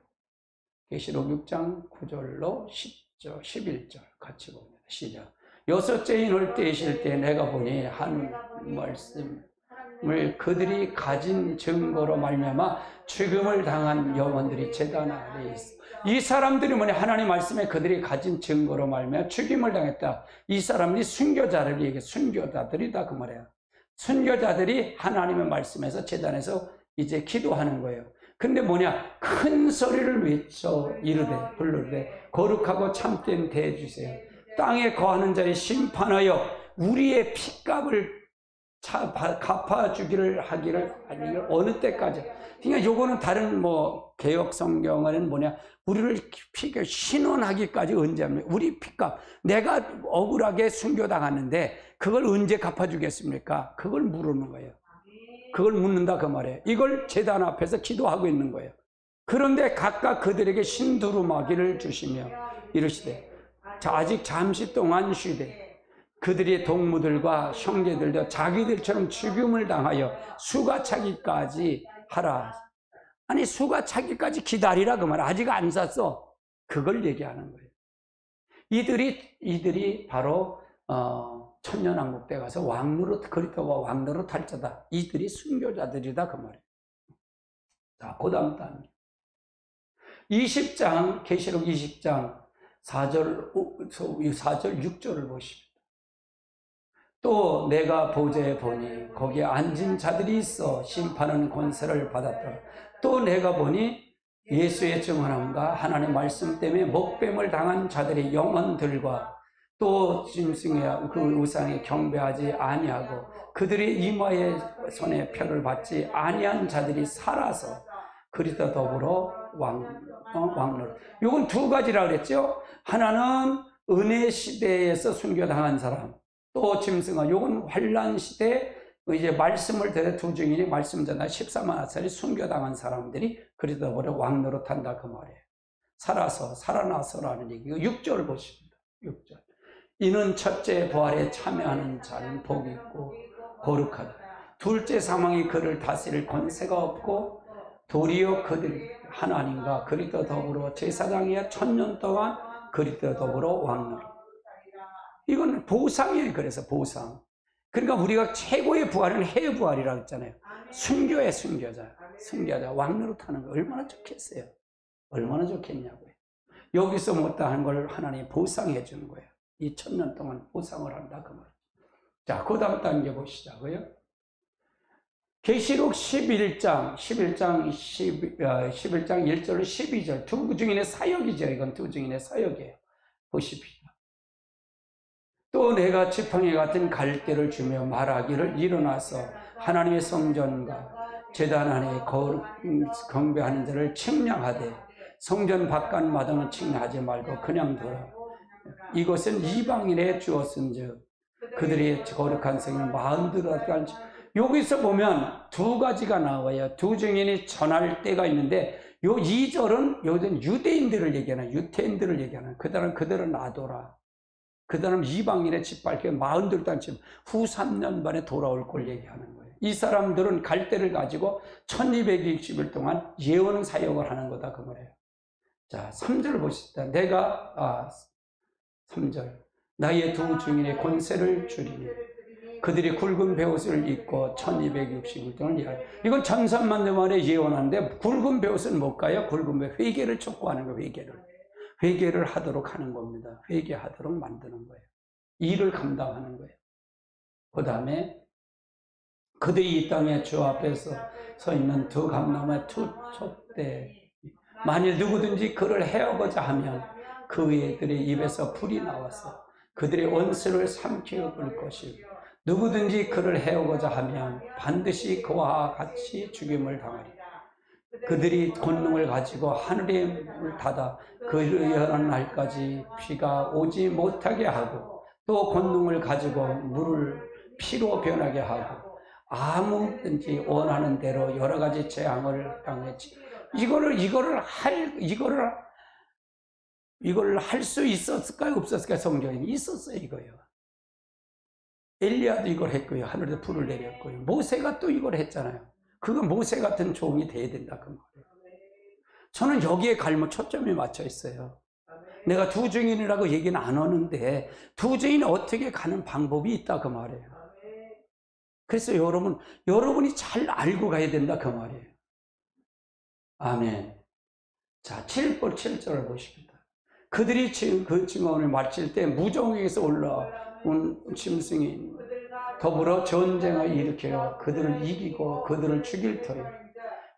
Speaker 1: 계시록 6장 9절로 10절, 11절 같이 봅니다. 시작. 여섯째 인을 떼실 때 내가 보니 한 말씀을 그들이 가진 증거로 말미암아 죽음을 당한 영혼들이 제단 아래에 있어. 이 사람들이 뭐냐? 하나님 말씀에 그들이 가진 증거로 말미암아 죽임을 당했다. 이 사람들이 순교자를 얘기해. 순교자들이다 그 말이야. 순교자들이 하나님의 말씀에서 제단에서 이제 기도하는 거예요. 근데 뭐냐? 큰 소리를 외쳐 부르되 거룩하고 참된 대주세요. 땅에 거하는 자의 심판하여 우리의 핏값을 갚아주기를 하기를 어느 때까지. 그러니까 요거는 다른 개혁 성경은 뭐냐? 우리를 신원하기까지 언제 합니까? 우리 핏값. 내가 억울하게 순교당했는데 그걸 언제 갚아주겠습니까? 그걸 물으는 거예요. 그걸 묻는다 그 말이에요. 이걸 제단 앞에서 기도하고 있는 거예요. 그런데 각각 그들에게 신두루마기를 주시며 이르시되 자, 아직 잠시 동안 쉬되 그들의 동무들과 형제들도 자기들처럼 죽임을 당하여 수가 차기까지 하라. 아니 수가 차기까지 기다리라 그 말. 아직 안 샀어. 그걸 얘기하는 거예요. 이들이 바로 천년왕국 때 가서 그리스도와 왕노릇 할 자다. 이들이 순교자들이다 그 말이에요. 자, 그 다음 단계 20장 계시록 20장 4절 6절을 보십니다. 또 내가 보좌에 보니 거기에 앉은 자들이 있어 심판은 권세를 받았더라. 또 내가 보니 예수의 증언함과 하나님의 말씀 때문에 목뱀을 당한 자들의 영혼들과 또 짐승의 그 우상에 경배하지 아니하고 그들의 이마에 손에 표를 받지 아니한 자들이 살아서 그리스도 더불어 왕노릇. 이건 두 가지라 그랬죠. 하나는 은혜 시대에서 순교당한 사람, 또 짐승아. 이건 환란 시대 이제 말씀을 대해 두 증인이 말씀 전하 14만 아살이 순교당한 사람들이 그리스도 더불어 왕노릇한다 그 말이에요. 살아나서라는 얘기고 6절 보십니다. 6절. 이는 첫째 부활에 참여하는 자는 복이 있고 거룩하다. 둘째 사망이 그를 다스릴 권세가 없고 도리어 그들이 하나님과 그리스도 더불어 제사장이야 천년 동안 그리스도 더불어 왕노릇. 이건 보상이에요. 그래서 보상. 그러니까 우리가 최고의 부활은 해부활이라고 했잖아요. 순교의 순교자. 순교자. 왕노릇하는 거 얼마나 좋겠어요. 얼마나 좋겠냐고요. 여기서 못다한 걸 하나님이 보상해 주는 거예요. 이 1000년 동안 보상을 한다 그 말이에요. 자, 그 다음 단계 보시자고요. 계시록 11장 1절 12절 두 증인의 사역이죠. 이건 두 증인의 사역이에요. 보십시다. 또 내가 지팡이 같은 갈대를 주며 말하기를 일어나서 하나님의 성전과 제단 안에 경배하는 자를 측량하되 성전 바깥 마당은 측량하지 말고 그냥 둬라. 이것은 이방인에 주었은즉 그들의 거룩한 성을 마흔들었다. 여기서 보면 두 가지가 나와요. 두 증인이 전할 때가 있는데 요 2절은 요즘 유대인들을 얘기하는, 유태인들을 얘기하는, 그들은 놔둬라. 그다음 이방인의 짓밟혀 42단쯤 후 3년 만에 돌아올 걸 얘기하는 거예요. 이 사람들은 갈대를 가지고 1260일 동안 예언 사역을 하는 거다 그 말이에요. 자, 3절 보십시다. 3절 나의 두 증인의 권세를 주리니 그들이 굵은 베옷을 입고 1260일 동안 예언. 이건 천삼만년 만에 예언하는데 굵은 베옷은 뭘까요? 굵은 베옷, 회개를 촉구하는 거예요. 회개를 하도록 하는 겁니다. 회개하도록 만드는 거예요. 일을 감당하는 거예요. 그 다음에 그들이 이 땅에 주 앞에서 서 있는 두 감나무의 두 촛대, 만일 누구든지 그를 해오고자 하면 그 애들의 입에서 불이 나와서 그들의 원수를 삼켜 볼 것이고 누구든지 그를 해오고자 하면 반드시 그와 같이 죽임을 당하리라. 그들이 권능을 가지고 하늘의 문을 닫아 그 예언한 날까지 비가 오지 못하게 하고 또 권능을 가지고 물을 피로 변하게 하고 아무든지 원하는 대로 여러 가지 재앙을 당했지. 이거를 할 수 있었을까요? 없었을까요? 성경에 있었어요. 이거요. 엘리야도 이걸 했고요. 하늘에서 불을 내렸고요. 모세가 또 이걸 했잖아요. 그건 모세 같은 종이 돼야 된다 그 말이에요. 저는 여기에 초점이 맞춰 있어요. 내가 두 증인이라고 얘기는 안 하는데 두 증인이 어떻게 가는 방법이 있다 그 말이에요. 그래서 여러분이 잘 알고 가야 된다 그 말이에요. 아멘. 자, 7절을 보십니다. 그들이 그 증언을 마칠 때 무정에서 올라온 짐승이 더불어 전쟁을 일으켜 그들을 이기고 그들을 죽일 터이요.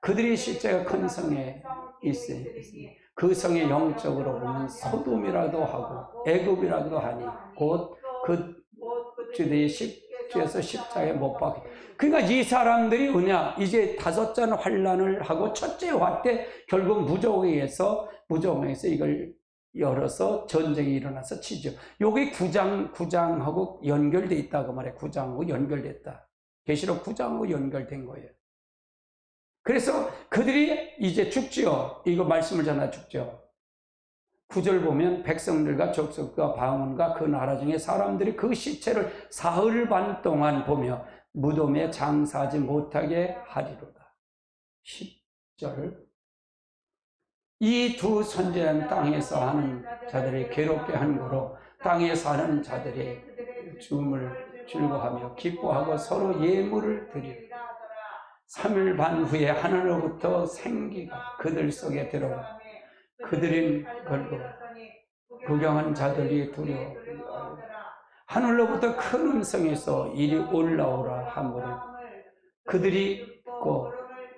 Speaker 1: 그들의 실제가 큰 성에 있으니 그 성의 영적으로 보면 소돔이라도 하고 애굽이라도 하니 곧 그 주들이 십자에서 십자가에 못 박혀. 그러니까 이 사람들이 이제 5잔 환란을 하고 첫째 화 때 결국 무정에서 이걸 열어서 전쟁이 일어나서 치죠. 요게 9장하고 연결돼 있다고 말해. 9장하고 연결됐다. 계시록 9장하고 연결된 거예요. 그래서 그들이 이제 죽지요. 이거 말씀을 전하 죽죠. 9절 보면 백성들과 족속과 방언과 그 나라 중에 사람들이 그 시체를 사흘 반 동안 보며 무덤에 장사하지 못하게 하리로다. 10절 이 두 선지자는 땅에서 하는 자들이 괴롭게 한 거로 땅에 사는 자들이 죽음을 즐거워하며 기뻐하고 서로 예물을 드리리라. 3일 반 후에 하늘로부터 생기가 그들 속에 들어가 그들은 걸고 구경한 자들이 두려워 하늘로부터 큰 음성에서 이리 올라오라 하므로 그들이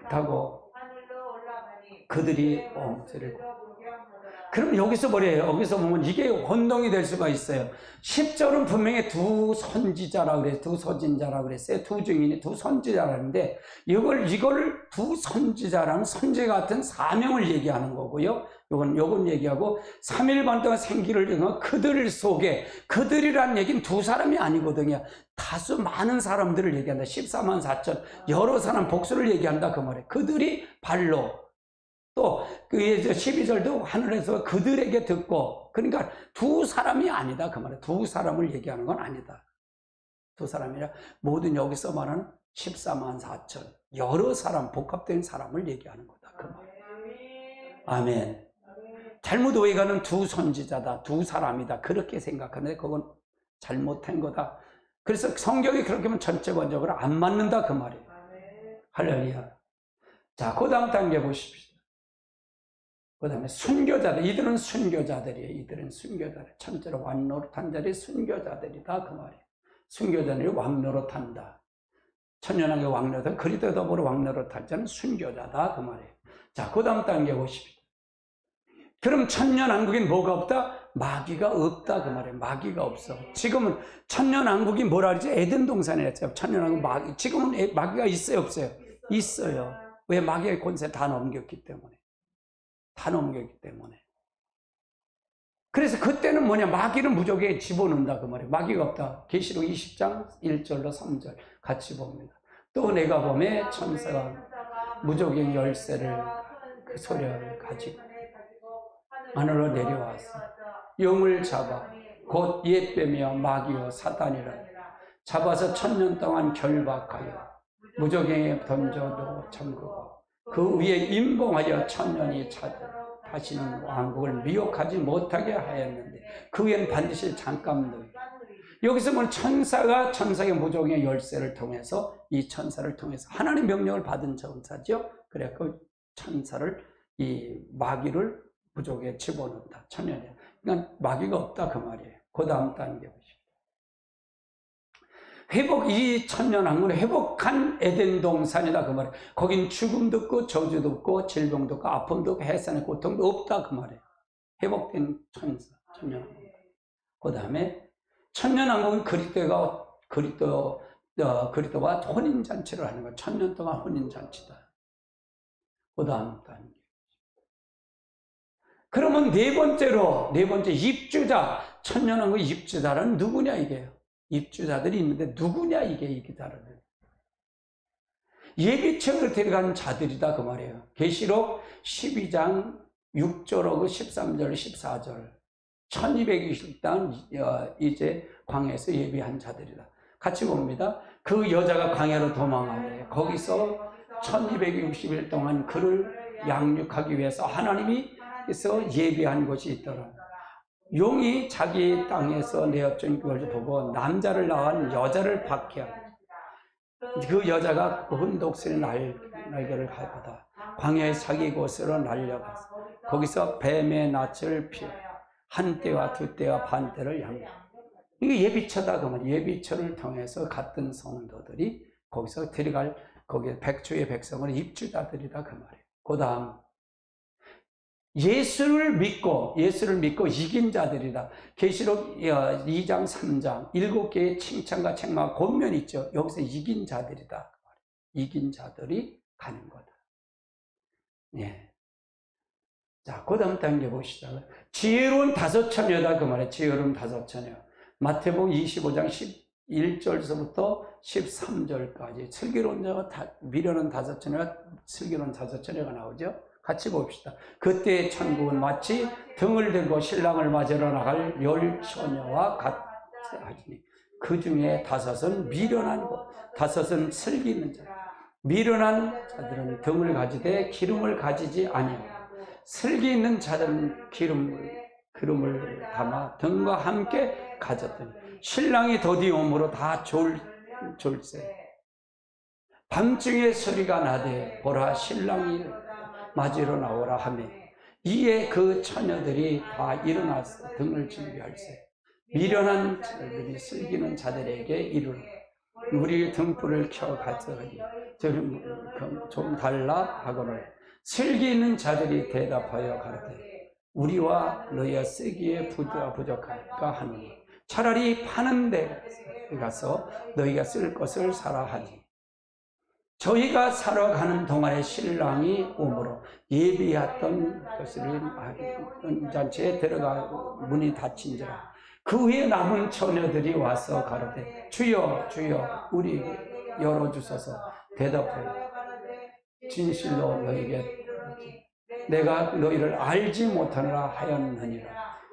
Speaker 1: 타고 그들이 엎드리고. 그럼 여기서 뭐래요? 여기서 보면 이게 혼동이 될 수가 있어요. 10절은 분명히 두 선지자라고 그랬어요. 두 선지자라고 그랬어요. 두 증인이 두 선지자라는데 이걸 두 선지자라는 선지 같은 사명을 얘기하는 거고요. 요건 얘기하고 3일 반 동안 생기를 주는 그들 속에 그들이란 얘기는 두 사람이 아니거든요. 다수 많은 사람들을 얘기한다. 14만 4천 여러 사람 복수를 얘기한다 그 말이에요. 그들이 발로 또 12절도 하늘에서 그들에게 듣고 그러니까 두 사람이 아니다 그 말이에요. 두 사람을 얘기하는 건 아니다. 두 사람이라 모든 여기서 말하는 14만 4천 여러 사람 복합된 사람을 얘기하는 거다 그 말이에요. 아멘. 잘못 오해가는 두 선지자다, 두 사람이다, 그렇게 생각하는데 그건 잘못한 거다. 그래서 성경이 그렇게 하면 전체적으로 안 맞는다, 그 말이에요. 할렐루야. 자, 그 다음 단계 보십시오. 그 다음에 순교자들, 이들은 순교자들이에요. 이들은 순교자들. 천재로 왕노릇한 자들이 순교자들이다, 그 말이에요. 순교자들이 왕노릇한다. 천년왕국의 왕노릇한, 그리스도 더불어 왕노릇할 자는 순교자다, 그 말이에요. 자, 그 다음 단계 보십시오. 그럼 천년왕국엔 뭐가 없다? 마귀가 없다, 그 말이에요. 마귀가 없어. 지금은 천년왕국이 뭐라 그러지? 에덴 동산에 했어요. 천년왕국 마귀. 지금은 마귀가 있어요, 없어요? 있어요. 왜? 마귀의 권세 다 넘겼기 때문에. 다 넘겼기 때문에. 그래서 그때는 뭐냐? 마귀를 무적에 집어넣는다, 그 말이에요. 마귀가 없다. 계시록 20장 1절로 3절 같이 봅니다. 또 내가 보매 천사가 무적의 열쇠를, 그 소리를 가지고 하늘로 내려와서 영을 잡아 곧 옛뱀이여 마귀여 사단이라 잡아서 1000년 동안 결박하여 무저갱에 던져도 잠그고 그 위에 임봉하여 1000년이 다시는 왕국을 미혹하지 못하게 하였는데 그 위에는 반드시 잠깐 놓이. 여기서 뭐 천사가 천사의 무저갱의 열쇠를 통해서, 이 천사를 통해서 하나님 명령을 받은 천사죠. 그래 그 천사를, 이 마귀를 무적에 집어넣는다. 천년이야. 그러니까 마귀가 없다, 그 말이에요. 그 다음 단계 보십시오. 회복, 이 천년왕국은 회복한 에덴 동산이다, 그 말이에요. 거긴 죽음도 없고 저주도 없고 질병도 없고 아픔도 없고 해산의 고통도 없다, 그 말이에요. 회복된 천사, 천년왕국. 그 다음에 천년왕국은 그리스도와 혼인잔치를 하는 거예요. 1000년 동안 혼인잔치다. 그 다음 단계. 그러면 네 번째 입주자, 천년왕국 입주자는 누구냐 이게요. 입주자들이 있는데 누구냐 이게 입주자들. 예비처를 데려간 자들이다, 그 말이에요. 계시록 12장 6절하고 13절, 14절. 1220단 이제 광야에서 예비한 자들이다. 같이 봅니다. 그 여자가 광야로 도망하래. 거기서 1260일 동안 그를 양육하기 위해서 하나님이 그래서 예비한 곳이 있더라. 용이 자기 땅에서 내어준 것을 보고 남자를 낳은 여자를 박해하고 그 여자가 혼독스의 날개를 받아 광야의 자기 곳으로 날려가서 거기서 뱀의 낯을 피워 한 떼와 두 떼와 반 떼를 양육. 이게 예비처다, 그러면 예비처를 통해서 같은 성도들이 거기서 들어갈, 거기 백주의 백성을 입주자들이다, 그 말이에요. 그 다음 예수를 믿고 이긴 자들이다. 계시록 2장 3장 7개의 칭찬과 책망 권면이 있죠. 여기서 이긴 자들이다. 이긴 자들이 가는 거다. 예. 자, 그 다음 단계 보시죠. 지혜로운 다섯 처녀다, 그 말이에요. 지혜로운 다섯 처녀. 마태복음 25장 11절서부터 13절까지 슬기로운 자와 미련한 다섯 처녀와 슬기로운 다섯 처녀가 나오죠. 같이 봅시다. 그때 천국은 마치 등을 들고 신랑을 맞으러 나갈 열 처녀와 같으니 그 중에 다섯은 미련한 것, 다섯은 슬기 있는 자. 미련한 자들은 등을 가지되 기름을 가지지 아니하고 슬기 있는 자들은 기름을 담아 등과 함께 가졌더니 신랑이 더디옴으로 다 졸세. 밤중에 소리가 나되 보라 신랑이 맞으러 나오라 하며 이에 그 처녀들이 다 일어나서 등을 준비할세. 미련한 자들이 슬기는 자들에게 이르러 우리 등불을 켜 가져가니 좀 달라 하거늘 슬기 있는 자들이 대답하여 가로되 우리와 너희가 쓰기에 부족할까 하니 차라리 파는 데 가서 너희가 쓸 것을 사라 하니 저희가 사러 가는 동안에 신랑이 오므로 예비했던 것을 잔치에 들어가 문이 닫힌지라. 그 후에 남은 처녀들이 와서 가로되 주여 주여 우리 열어주소서. 대답하여 진실로 너희에게 내가 너희를 알지 못하느라 하였느니라.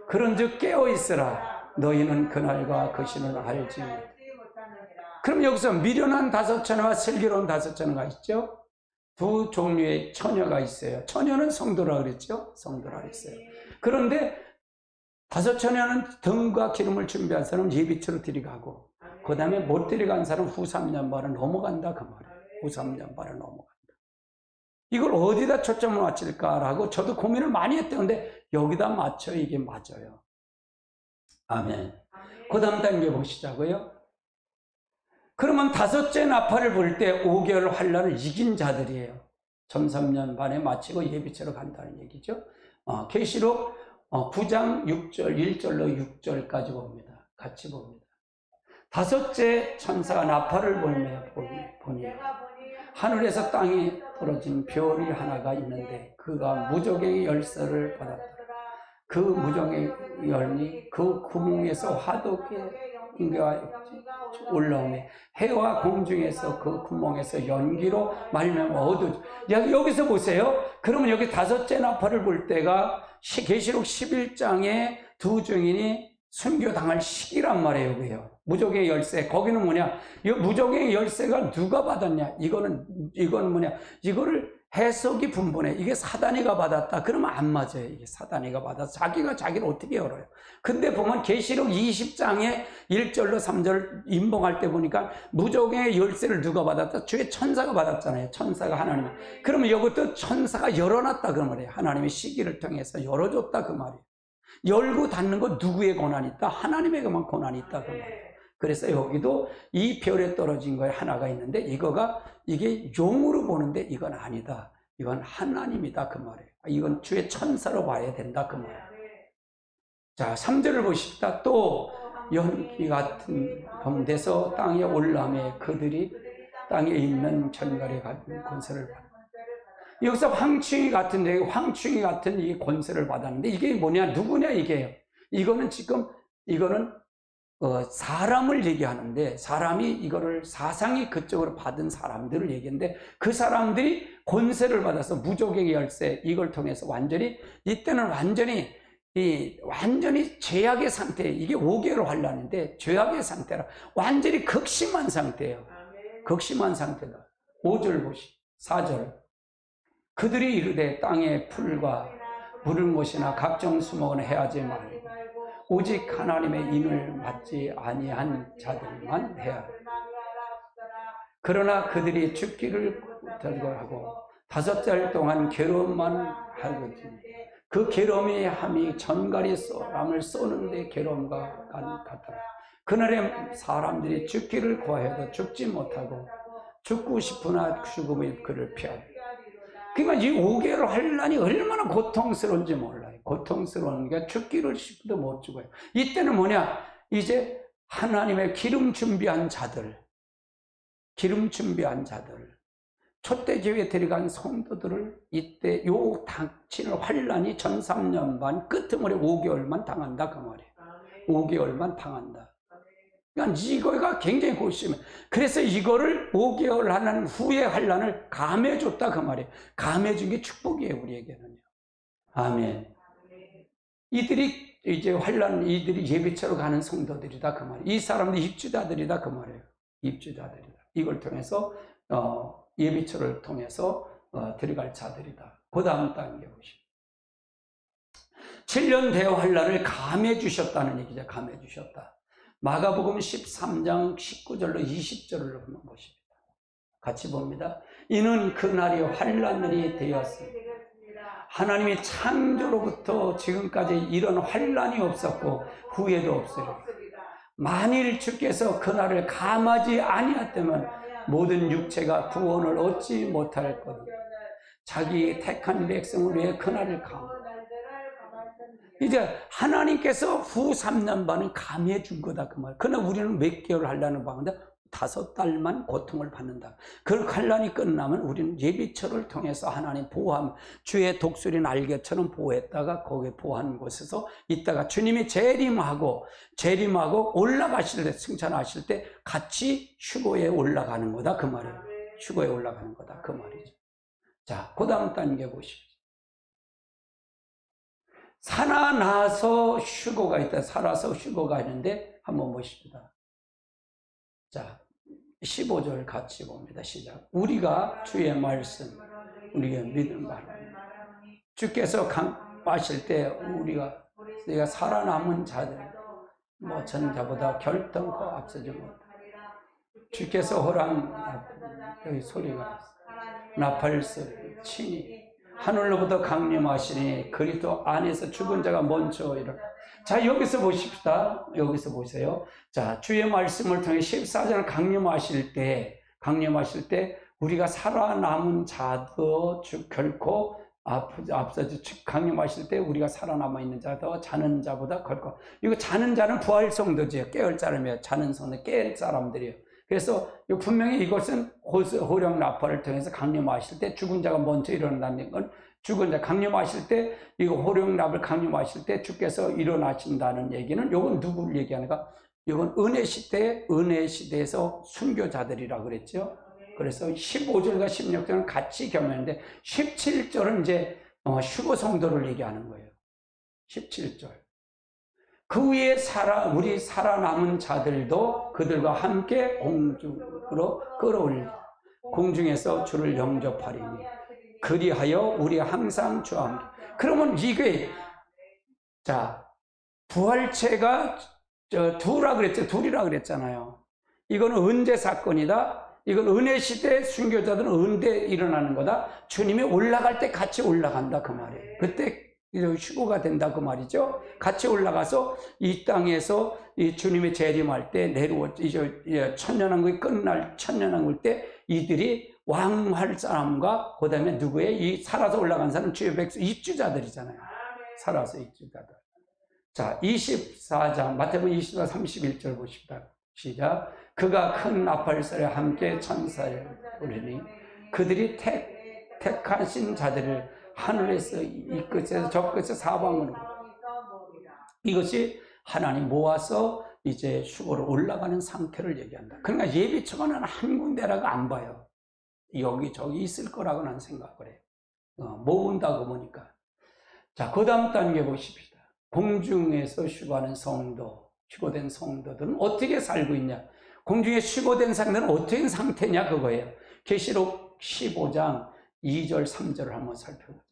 Speaker 1: 그런즉 깨어있으라. 너희는 그날과 그 시는 알지 못하느니라. 그럼 여기서 미련한 다섯 처녀와 슬기로운 다섯 처녀가 있죠. 두 종류의 처녀가 있어요. 처녀는 성도라 그랬죠. 성도라 그랬어요. 그런데 다섯 처녀는 등과 기름을 준비한 사람 예비처로 들어가고, 그 다음에 못 들어간 사람 후 3년 반은 넘어간다 그 말이에요. 후 3년 반은 넘어간다. 이걸 어디다 초점을 맞출까라고 저도 고민을 많이 했대요. 근데 여기다 맞춰 이게 맞아요. 아멘. 그 다음 단계 보시자고요. 그러면 다섯째 나팔을 불 때 5개월 환란을 이긴 자들이에요. 점 3년 반에 마치고 예비처로 간다는 얘기죠. 계시록 9장 6절 1절로 6절까지 봅니다. 같이 봅니다. 다섯째 천사가 나팔을 불며 보니 하늘에서 땅에 떨어진 별이 하나가 있는데 그가 무적의 열쇠를 받았다. 그 무적의 열이 그 구멍에서 화덕에 올라오네. 해와 공중에서 그 구멍에서 연기로 말미암아 어두워져. 여기서 보세요. 그러면 여기 다섯째 나팔을 불 때가 계시록 11장에 두 증인이 순교당할 시기란 말이에요. 여기요. 무적의 열쇠. 거기는 뭐냐? 이 무적의 열쇠가 누가 받았냐? 이거는 뭐냐? 이거를 해석이 분분해. 이게 사단이가 받았다. 그러면 안 맞아요. 이게 사단이가 받아서 자기가 자기를 어떻게 열어요? 근데 보면 계시록 20장에 1절로 3절 인봉할 때 보니까 무적의 열쇠를 누가 받았다? 주의 천사가 받았잖아요. 천사가 하나님. 그러면 이것도 천사가 열어놨다 그 말이에요. 하나님의 시기를 통해서 열어줬다 그 말이에요. 열고 닫는 거 누구의 권한이 있다? 하나님에게만 권한이 있다 그 말이에요. 그래서 여기도 이 별에 떨어진 거에 하나가 있는데 이게 용으로 보는데 이건 아니다. 이건 하나님이다 그 말이에요. 이건 주의 천사로 봐야 된다 그 말이에요. 자, 3절을 보십시다. 또 연기 같은 범대서 땅에 올라매 그들이 땅에 있는 전갈에 같은 권세를 받았다. 여기서 황충이 같은 이 권세를 받았는데 이게 뭐냐? 누구냐 이게? 이거는 사람을 얘기하는데 사람이 이거를 사상이 그쪽으로 받은 사람들을 얘기하는데 그 사람들이 권세를 받아서 무적의 열쇠 이걸 통해서 이때는 완전히 죄악의 상태, 이게 5개월 환란인데 죄악의 상태라 완전히 극심한 상태예요. 극심한 상태다. 5절 보시, 4절. 그들이 이르되 땅의 풀과 물을 것이나 각종 수목은 해하지 말고 오직 하나님의 인을 받지 아니한 자들만 해야 해. 그러나 그들이 죽기를 하고 5달 동안 괴로움만 하거든. 그 괴로움이 함이 전갈이 사람을 쏘는데 괴로움과 같더라. 그날에 사람들이 죽기를 구하여도 죽지 못하고 죽고 싶으나 죽음이 그를 피하리. 그러니까 이 5개월 환란이 얼마나 고통스러운지 몰라요. 고통스러운 게 죽기를 싶어도 못 죽어요. 이때는 뭐냐? 이제 하나님의 기름 준비한 자들, 촛대교회에 들어간 성도들을 이때 요 닥치는 환란이 전 3년 반 끄트머리 5개월만 당한다 그 말이에요. 5개월만 당한다. 그러니까 이거가 굉장히 고심해. 그래서 이거를 5개월 환란 후에 환란을 감해줬다 그 말이에요. 감해준 게 축복이에요 우리에게는요. 아멘. 이들이 예배처로 가는 성도들이다 그 말이에요. 이 사람들이 입주자들이다 그 말이에요. 입주자들이다. 이걸 통해서 예배처를 통해서 들어갈 자들이다. 그 다음 단계 보시죠. 7년 대의 환란을 감해 주셨다는 얘기죠. 감해 주셨다. 마가복음 13장 19절로 20절을 한번 보십니다. 같이 봅니다. 이는 그날이 환란이 되었습니다. 하나님이 창조로부터 지금까지 이런 환란이 없었고 후에도 없으리라. 만일 주께서 그날을 감하지 아니하다면 모든 육체가 구원을 얻지 못할 것이다. 자기 택한 백성을 위해 그날을 감하다. 이제 하나님께서 후 3년 반은 감해 준 거다 그 말. 그러나 우리는 몇 개월 환란을 받는데 5달만 고통을 받는다. 그 환란이 끝나면 우리는 예비처를 통해서 하나님 보호함, 주의 독수리 날개처럼 보호했다가 거기에 보호한 곳에서 있다가 주님이 재림하고 올라가실 때, 승천하실 때 같이 휴거에 올라가는 거다 그 말이에요. 휴거에 올라가는 거다 그 말이죠. 자, 그 다음 단계 보십시오. 살아나서 휴거가 있다. 살아서 휴거가 있는데 한번 보십시다. 자, 15절 같이 봅니다. 시작. 우리가 주의 말씀, 우리의 믿음 바랍니다. 주께서 마실 때 우리가 살아남은 자들 뭐 전자보다 결단코 앞서지 못하다. 주께서 여기 소리가 나팔소리 치니 하늘로부터 강림하시니 그리스도 안에서 죽은 자가 먼저 일어나. 자, 여기서 보십시다. 여기서 보세요. 자, 주의 말씀을 통해 14절 강림하실 때 우리가 살아남은 자도 결코 앞서서 강림하실 때 우리가 살아남아 있는 자도 자는 자보다 결코. 이거 자는 자는 부활 성도지요. 깨울 사람이에요. 자는 성도 깰 사람들이에요. 그래서 분명히 이것은 호령 나팔을 통해서 강림하실 때 죽은 자가 먼저 일어난다는 건, 죽은 자 강림하실 때, 이거 호령 나팔 강림하실 때 주께서 일어나신다는 얘기는, 이건 누구를 얘기하는가? 이건 은혜 시대에서 순교자들이라고 그랬죠. 그래서 15절과 16절은 같이 겸했는데 17절은 이제 휴거 성도를 얘기하는 거예요. 17절. 그 위에 우리 살아남은 자들도 그들과 함께 공중으로 끌어올리 공중에서 주를 영접하리니 그리하여 우리 항상 주와 함께. 그러면 이게, 자, 부활체가 둘이라 그랬잖아요. 이거는 은대 사건이다. 이건 은혜 시대 순교자들은 은대 일어나는 거다. 주님이 올라갈 때 같이 올라간다 그 말이에요. 그때 휴거가 된다 그 말이죠. 같이 올라가서 이 땅에서 이 주님의 재림할 때 이제 천년왕국이 끝날 천년왕국 때 이들이 왕할 사람과 그 다음에 누구의 이 살아서 올라간 사람 주의 백성 입주자들이잖아요. 살아서 입주자들. 자, 24장 마태복음 24, 31절 보십시다. 시작. 그가 큰 나팔소리와 함께 천사를 부르니 그들이 택하신 자들을 하늘에서 이 끝에서 저 끝에서 사방으로. 이것이 하나님 모아서 이제 휴거로 올라가는 상태를 얘기한다. 그러니까 예비처가는 한 군데라고 안 봐요. 여기저기 있을 거라고 난 생각을 해요. 모은다고 보니까. 자, 그 다음 단계 보십시다. 공중에서 휴거하는 성도, 휴거된 성도들은 어떻게 살고 있냐? 공중에 휴거된 상태는 어떻게 된 상태냐 그거예요. 계시록 15장 2절 3절을 한번 살펴보자.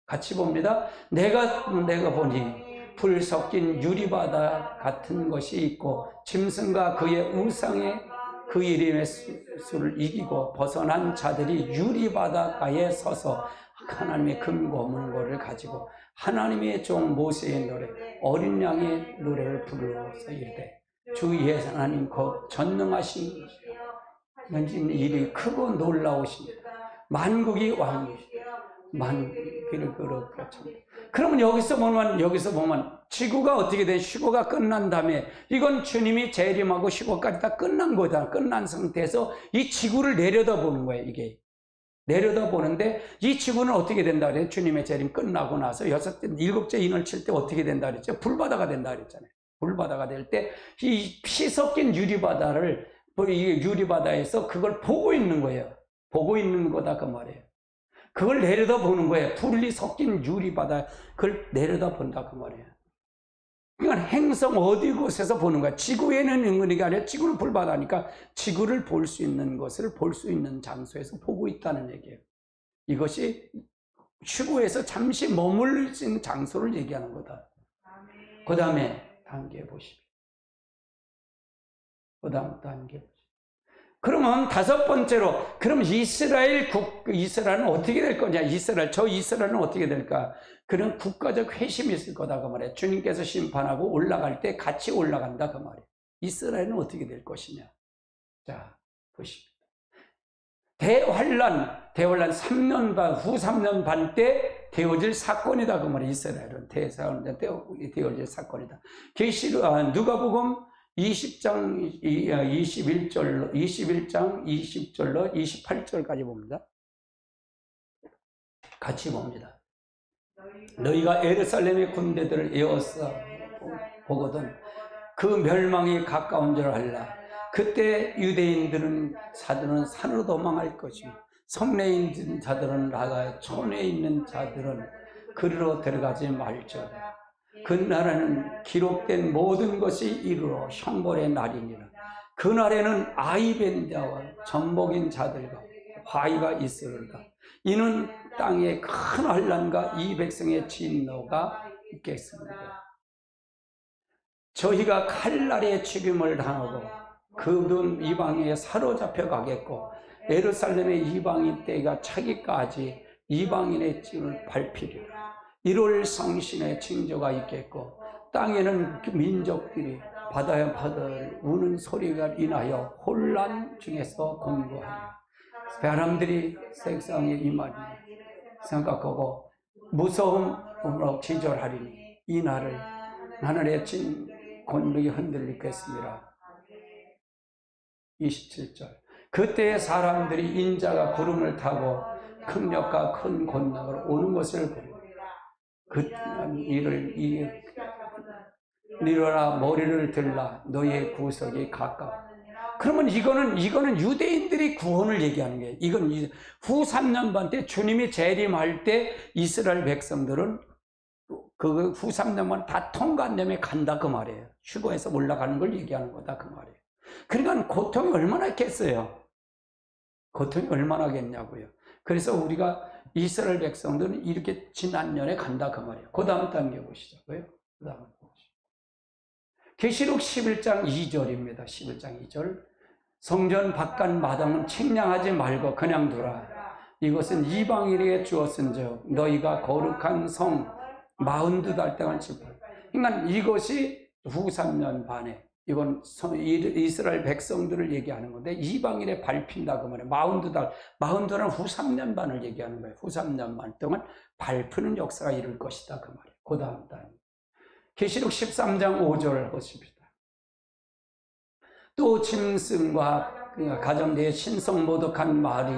Speaker 1: 같이 봅니다. 내가 보니 불 섞인 유리바다 같은 것이 있고 짐승과 그의 우상의 그 이름의 수를 이기고 벗어난 자들이 유리바다가에 서서 하나님의 금고 문고를 가지고 하나님의 종 모세의 노래 어린 양의 노래를 부르면서 이르되 주 예수 하나님 곧 전능하신 것이요 일이 크고 놀라우십니다. 만국이 왕이시다. 만국을 그렇게 참. 그러면 여기서 보면 지구가 어떻게 돼? 휴거가 끝난 다음에 이건 주님이 재림하고 휴거까지 다 끝난 거다. 끝난 상태에서 이 지구를 내려다보는 거예요. 이게 내려다보는데 이 지구는 어떻게 된다 그래요? 주님의 재림 끝나고 나서 일곱째 인을 칠 때 어떻게 된다 그랬죠? 불바다가 된다 그랬잖아요. 불바다가 될 때 이 피 섞인 유리바다에서 그걸 보고 있는 거예요. 보고 있는 거다 그 말이에요. 그걸 내려다보는 거예요. 불이 섞인 유리바다 그걸 내려다본다 그 말이에요. 그러니까 행성 어디 곳에서 보는 거야. 지구에는 있는 게 아니라 지구는 불바다니까 지구를 볼 수 있는 것을 볼 수 있는 장소에서 보고 있다는 얘기예요. 이것이 휴거에서 잠시 머물 수 있는 장소를 얘기하는 거다. 그 다음에 단계 보십시오. 그 다음 단계 보십시오. 그러면 다섯 번째로, 그럼 이스라엘은 어떻게 될 거냐? 이스라엘은 어떻게 될까? 그런 국가적 회심이 있을 거다 그 말이에요. 주님께서 심판하고 올라갈 때 같이 올라간다 그 말이에요. 이스라엘은 어떻게 될 것이냐? 자, 보십시오. 대환란 3년 반, 후 3년 반 때 되어질 사건이다 그 말이에요. 이스라엘은 되어질 사건이다. 누가복음 20장 21장 20절로 28절까지 봅니다. 같이 봅니다. 너희가 예루살렘의 군대들을 에워싸 보거든 그 멸망이 가까운 줄 알라. 그때 유대인들은 사들은 산으로 도망할 것이며 성내에 있는 자들은 나가 촌에 있는 자들은 그리로 들어가지 말지어다. 그날에는 기록된 모든 것이 이루어 형벌의 날이니라. 그날에는 아이 벤 자와 전복인 자들과 화의가 있으리로다. 이는 땅에 큰 환난과 이 백성의 진노가 있겠습니다. 저희가 칼날에 죽임을 당하고 그분 이방에 사로잡혀 가겠고 예루살렘의 이방인 때가 차기까지 이방인의 찜을 밟히리라. 1월 성신의 징조가 있겠고 땅에는 민족들이 바다에 바다를 우는 소리가 인하여 혼란 중에서 공고하리라. 사람들이 세상에 임하리니 생각하고 무서움으로 기절하리니 이 날을 하늘의 진 권력이 흔들리겠습니다. 27절 그때 사람들이 인자가 구름을 타고 능력과 큰 권능으로 오는 것을 보리라. 그때는 이를 일어나 머리를 들라 너의 구속이 가까워. 그러면 이거는 유대인들이 구원을 얘기하는 거예요. 이건 후 3년반 때 주님이 재림할 때 이스라엘 백성들은 그 후 3년만 다 통과한 다음에 간다 그 말이에요. 휴거에서 올라가는 걸 얘기하는 거다 그 말이에요. 그러니까 고통이 얼마나 있겠어요. 고통이 얼마나 겠냐고요. 그래서 우리가 이스라엘 백성들은 이렇게 지난 년에 간다 그 말이에요. 그 다음 단계 보시자고요. 그 다음 계시록 11장 2절입니다. 11장 2절 성전 바깥 마당은 측량하지 말고 그냥 두라. 이것은 이방인에게 주었은즉 너희가 거룩한 성 42달 동안 지켜. 그러니까 이것이 후 3년 반에 이건 이스라엘 백성들을 얘기하는 건데 이방인에 밟힌다 그 말이에요. 42달은 후 3년 반을 얘기하는 거예요. 후 3년 반 동안 밟히는 역사가 이룰 것이다 그 말이에요. 그 다음 달 계시록 13장 5절 보십니다. 또 짐승과 가정대에 신성 모독한 말이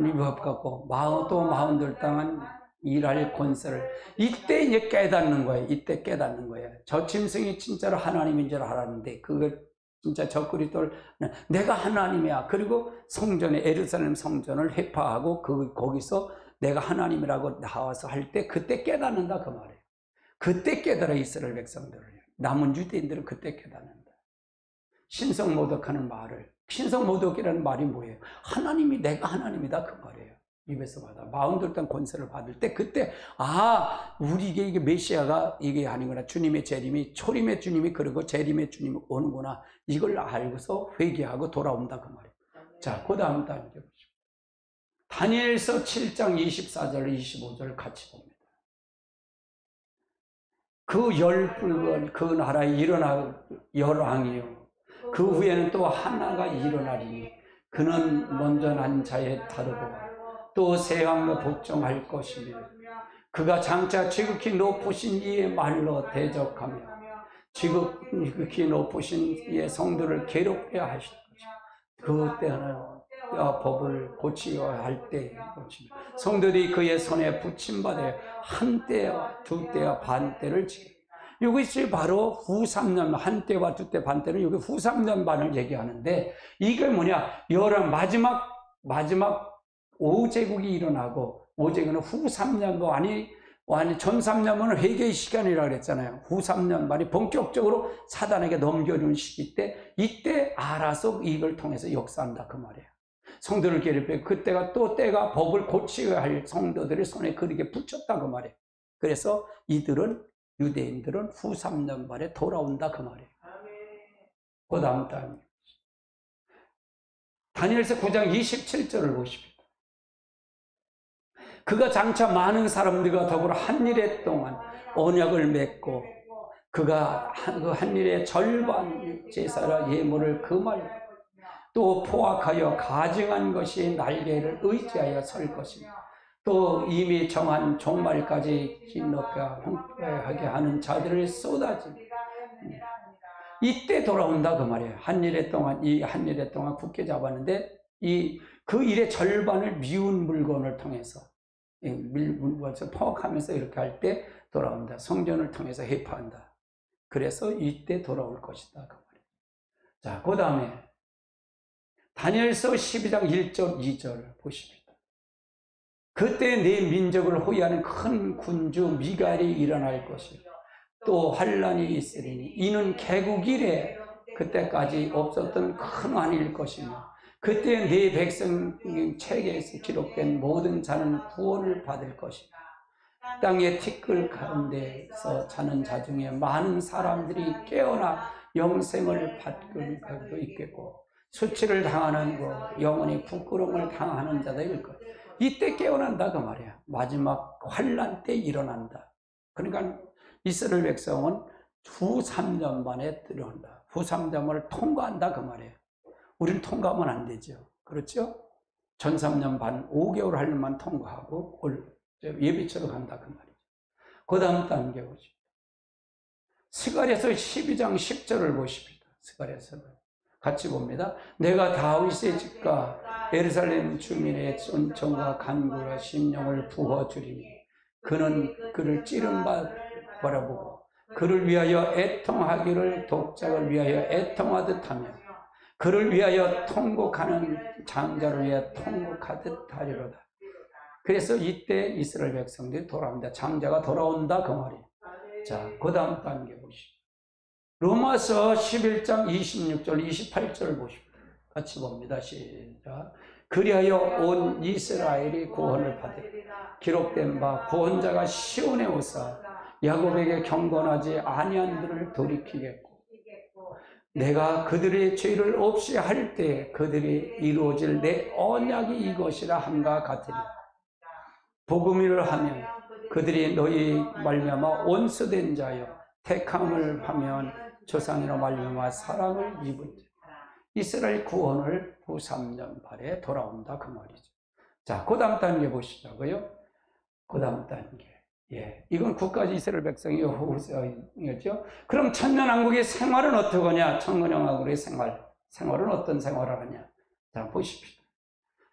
Speaker 1: 미법같고 또 42달은 일할 권세를 이때 이제 깨닫는 거예요. 이때 깨닫는 거예요. 저 짐승이 진짜로 하나님인 줄 알았는데 그걸 진짜 저 그리스도를 내가 하나님이야. 그리고 성전에 예루살렘 성전을 회파하고 거기서 내가 하나님이라고 나와서 할 때 그때 깨닫는다 그 말이에요. 그때 깨달아 이스라엘 백성들을. 남은 유대인들은 그때 깨닫는다. 신성 모독하는 말을. 신성 모독이라는 말이 뭐예요? 하나님이 내가 하나님이다 그 말이에요. 입에서 받아. 42단 권세를 받을 때 그때 우리에게 이게 메시아가 이게 아니구나. 주님의 재림이 초림의 주님이 그러고 재림의 주님이 오는구나. 이걸 알고서 회개하고 돌아온다 그 말이에요. 자, 그 다음 단계 보시죠. 다니엘서 7장 24절 25절 같이 봅니다. 그 열불건 그 나라에 일어날 열왕이요 그 후에는 또 하나가 일어나리니 그는 먼저 난 자에 다르고 또 새 왕로 복종할 것이며 그가 장차 지극히 높으신 이의 말로 대적하며 지극히 높으신 이의 성도를 괴롭게 하실 것이며 그때는 법을 고치려 할 때 성도들이 그의 손에 붙임받아 한 때와 두 때와 반 때를 지켜. 이것이 바로 후 3년 한 때와 두 때 반 때는 여기 후 3년 반을 얘기하는데 이게 뭐냐? 여러 마지막 5제국이 일어나고 5제국은 후 3년도 아니 전 3년은 회개의 시간이라고 그랬잖아요. 후 3년 반이 본격적으로 사단에게 넘겨주는 시기 때 이때 알아서 이걸 통해서 역사한다 그 말이에요. 성도를 괴롭혀 그때가 또 때가 법을 고치어야 할 성도들의 손에 그렇게 붙였다 그 말이에요. 그래서 유대인들은 후 3년 만에 돌아온다 그 말이에요. 그 다음 달 다니엘서 9장 27절을 보십니다. 그가 장차 많은 사람들과 더불어 한 일에 동안 언약을 맺고 그가 그 한 일의 절반 제사라 예물을 금할 또 포악하여 가증한 것이 날개를 의지하여 설 것이며 또 이미 정한 종말까지 진노가 황폐하게 하는 자들을 쏟아집니다. 이때 돌아온다 그 말이에요. 한 일에 동안 굳게 잡았는데 그 일의 절반을 미운 물건을 통해서 물건을 포악하면서 이렇게 할 때 돌아온다. 성전을 통해서 회파한다. 그래서 이때 돌아올 것이다 그 말이에요. 자, 그 다음에 다니엘서 12장 1절 2절 보십니다. 그때 내 민족을 호위하는 큰 군주 미갈이 일어날 것이요 또 환란이 있으리니 이는 개국 이래 그때까지 없었던 큰 환일 것이며 그때 네 백성 책에서 기록된 모든 자는 구원을 받을 것이다. 땅의 티끌 가운데서 자는 자 중에 많은 사람들이 깨어나 영생을 받을 것도 있겠고, 수치를 당하는 것, 영원히 부끄러움을 당하는 자들일 것. 이때 깨어난다 그 말이야. 마지막 환난 때 일어난다. 그러니까 이스라엘 백성은 후 3년 만에 들어온다. 후 3년을 통과한다 그 말이에요. 우리는 통과하면 안 되죠. 그렇죠? 전 3년 반 5개월 할만 통과하고 예비처로 간다 그 말이죠. 그 다음 단계 보십시오. 스가랴서 12장 10절을 보십니다. 스가랴서는 같이 봅니다. 내가 다윗의 집과 예루살렘 주민의 은총과 간구와 심령을 부어주리니 그는 그를 찌른 바 바라보고 그를 위하여 애통하기를 독작을 위하여 애통하듯 하며 그를 위하여 통곡하는 장자를 위하여 통곡하듯 하리로다. 그래서 이때 이스라엘 백성들이 돌아옵니다. 장자가 돌아온다 그 말이에요. 자, 그 다음 단계 보시죠. 로마서 11장 26절 28절을 보십니다. 같이 봅니다. 시작. 그리하여 온 이스라엘이 구원을 받으리라. 기록된 바 구원자가 시온에 오사 야곱에게 경건하지 아니한 들을 돌이키겠고 내가 그들의 죄를 없이 할 때 그들이 이루어질 내 언약이 이것이라 함과 같으리라. 복음을 하면 그들이 너희 말미암아 원수된 자여 택함을 하면 조상이로 말미암아 사랑을 입은 자. 이스라엘 구원을 후 3년 발에 돌아온다 그 말이죠. 자, 그 다음 단계 보시자고요. 그 다음 단계. 예, 이건 국가지 이스라엘 백성의 후세였죠. 그럼 천년왕국의 생활은 어떻게 하냐? 천년왕국의 생활은 어떤 생활을 하냐? 자, 보십시오.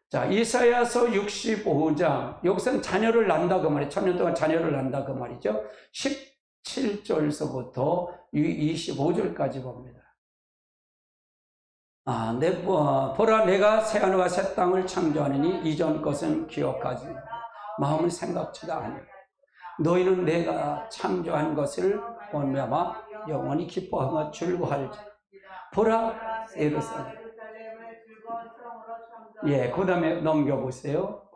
Speaker 1: 자, 이사야서 65장, 여기서는 자녀를 낳는다 그 말이에요. 천년 동안 자녀를 낳는다 그 말이죠. 17절서부터 25절까지 봅니다. 보라 내가 새하늘과 새 땅을 창조하느니 이전 것은 기억하지 마음은 생각지도 아니하라. 너희는 내가 창조한 것을 말미암아 영원히 기뻐하며 즐거워할지. 보라 예루살렘. 예, 그 다음에 넘겨보세요.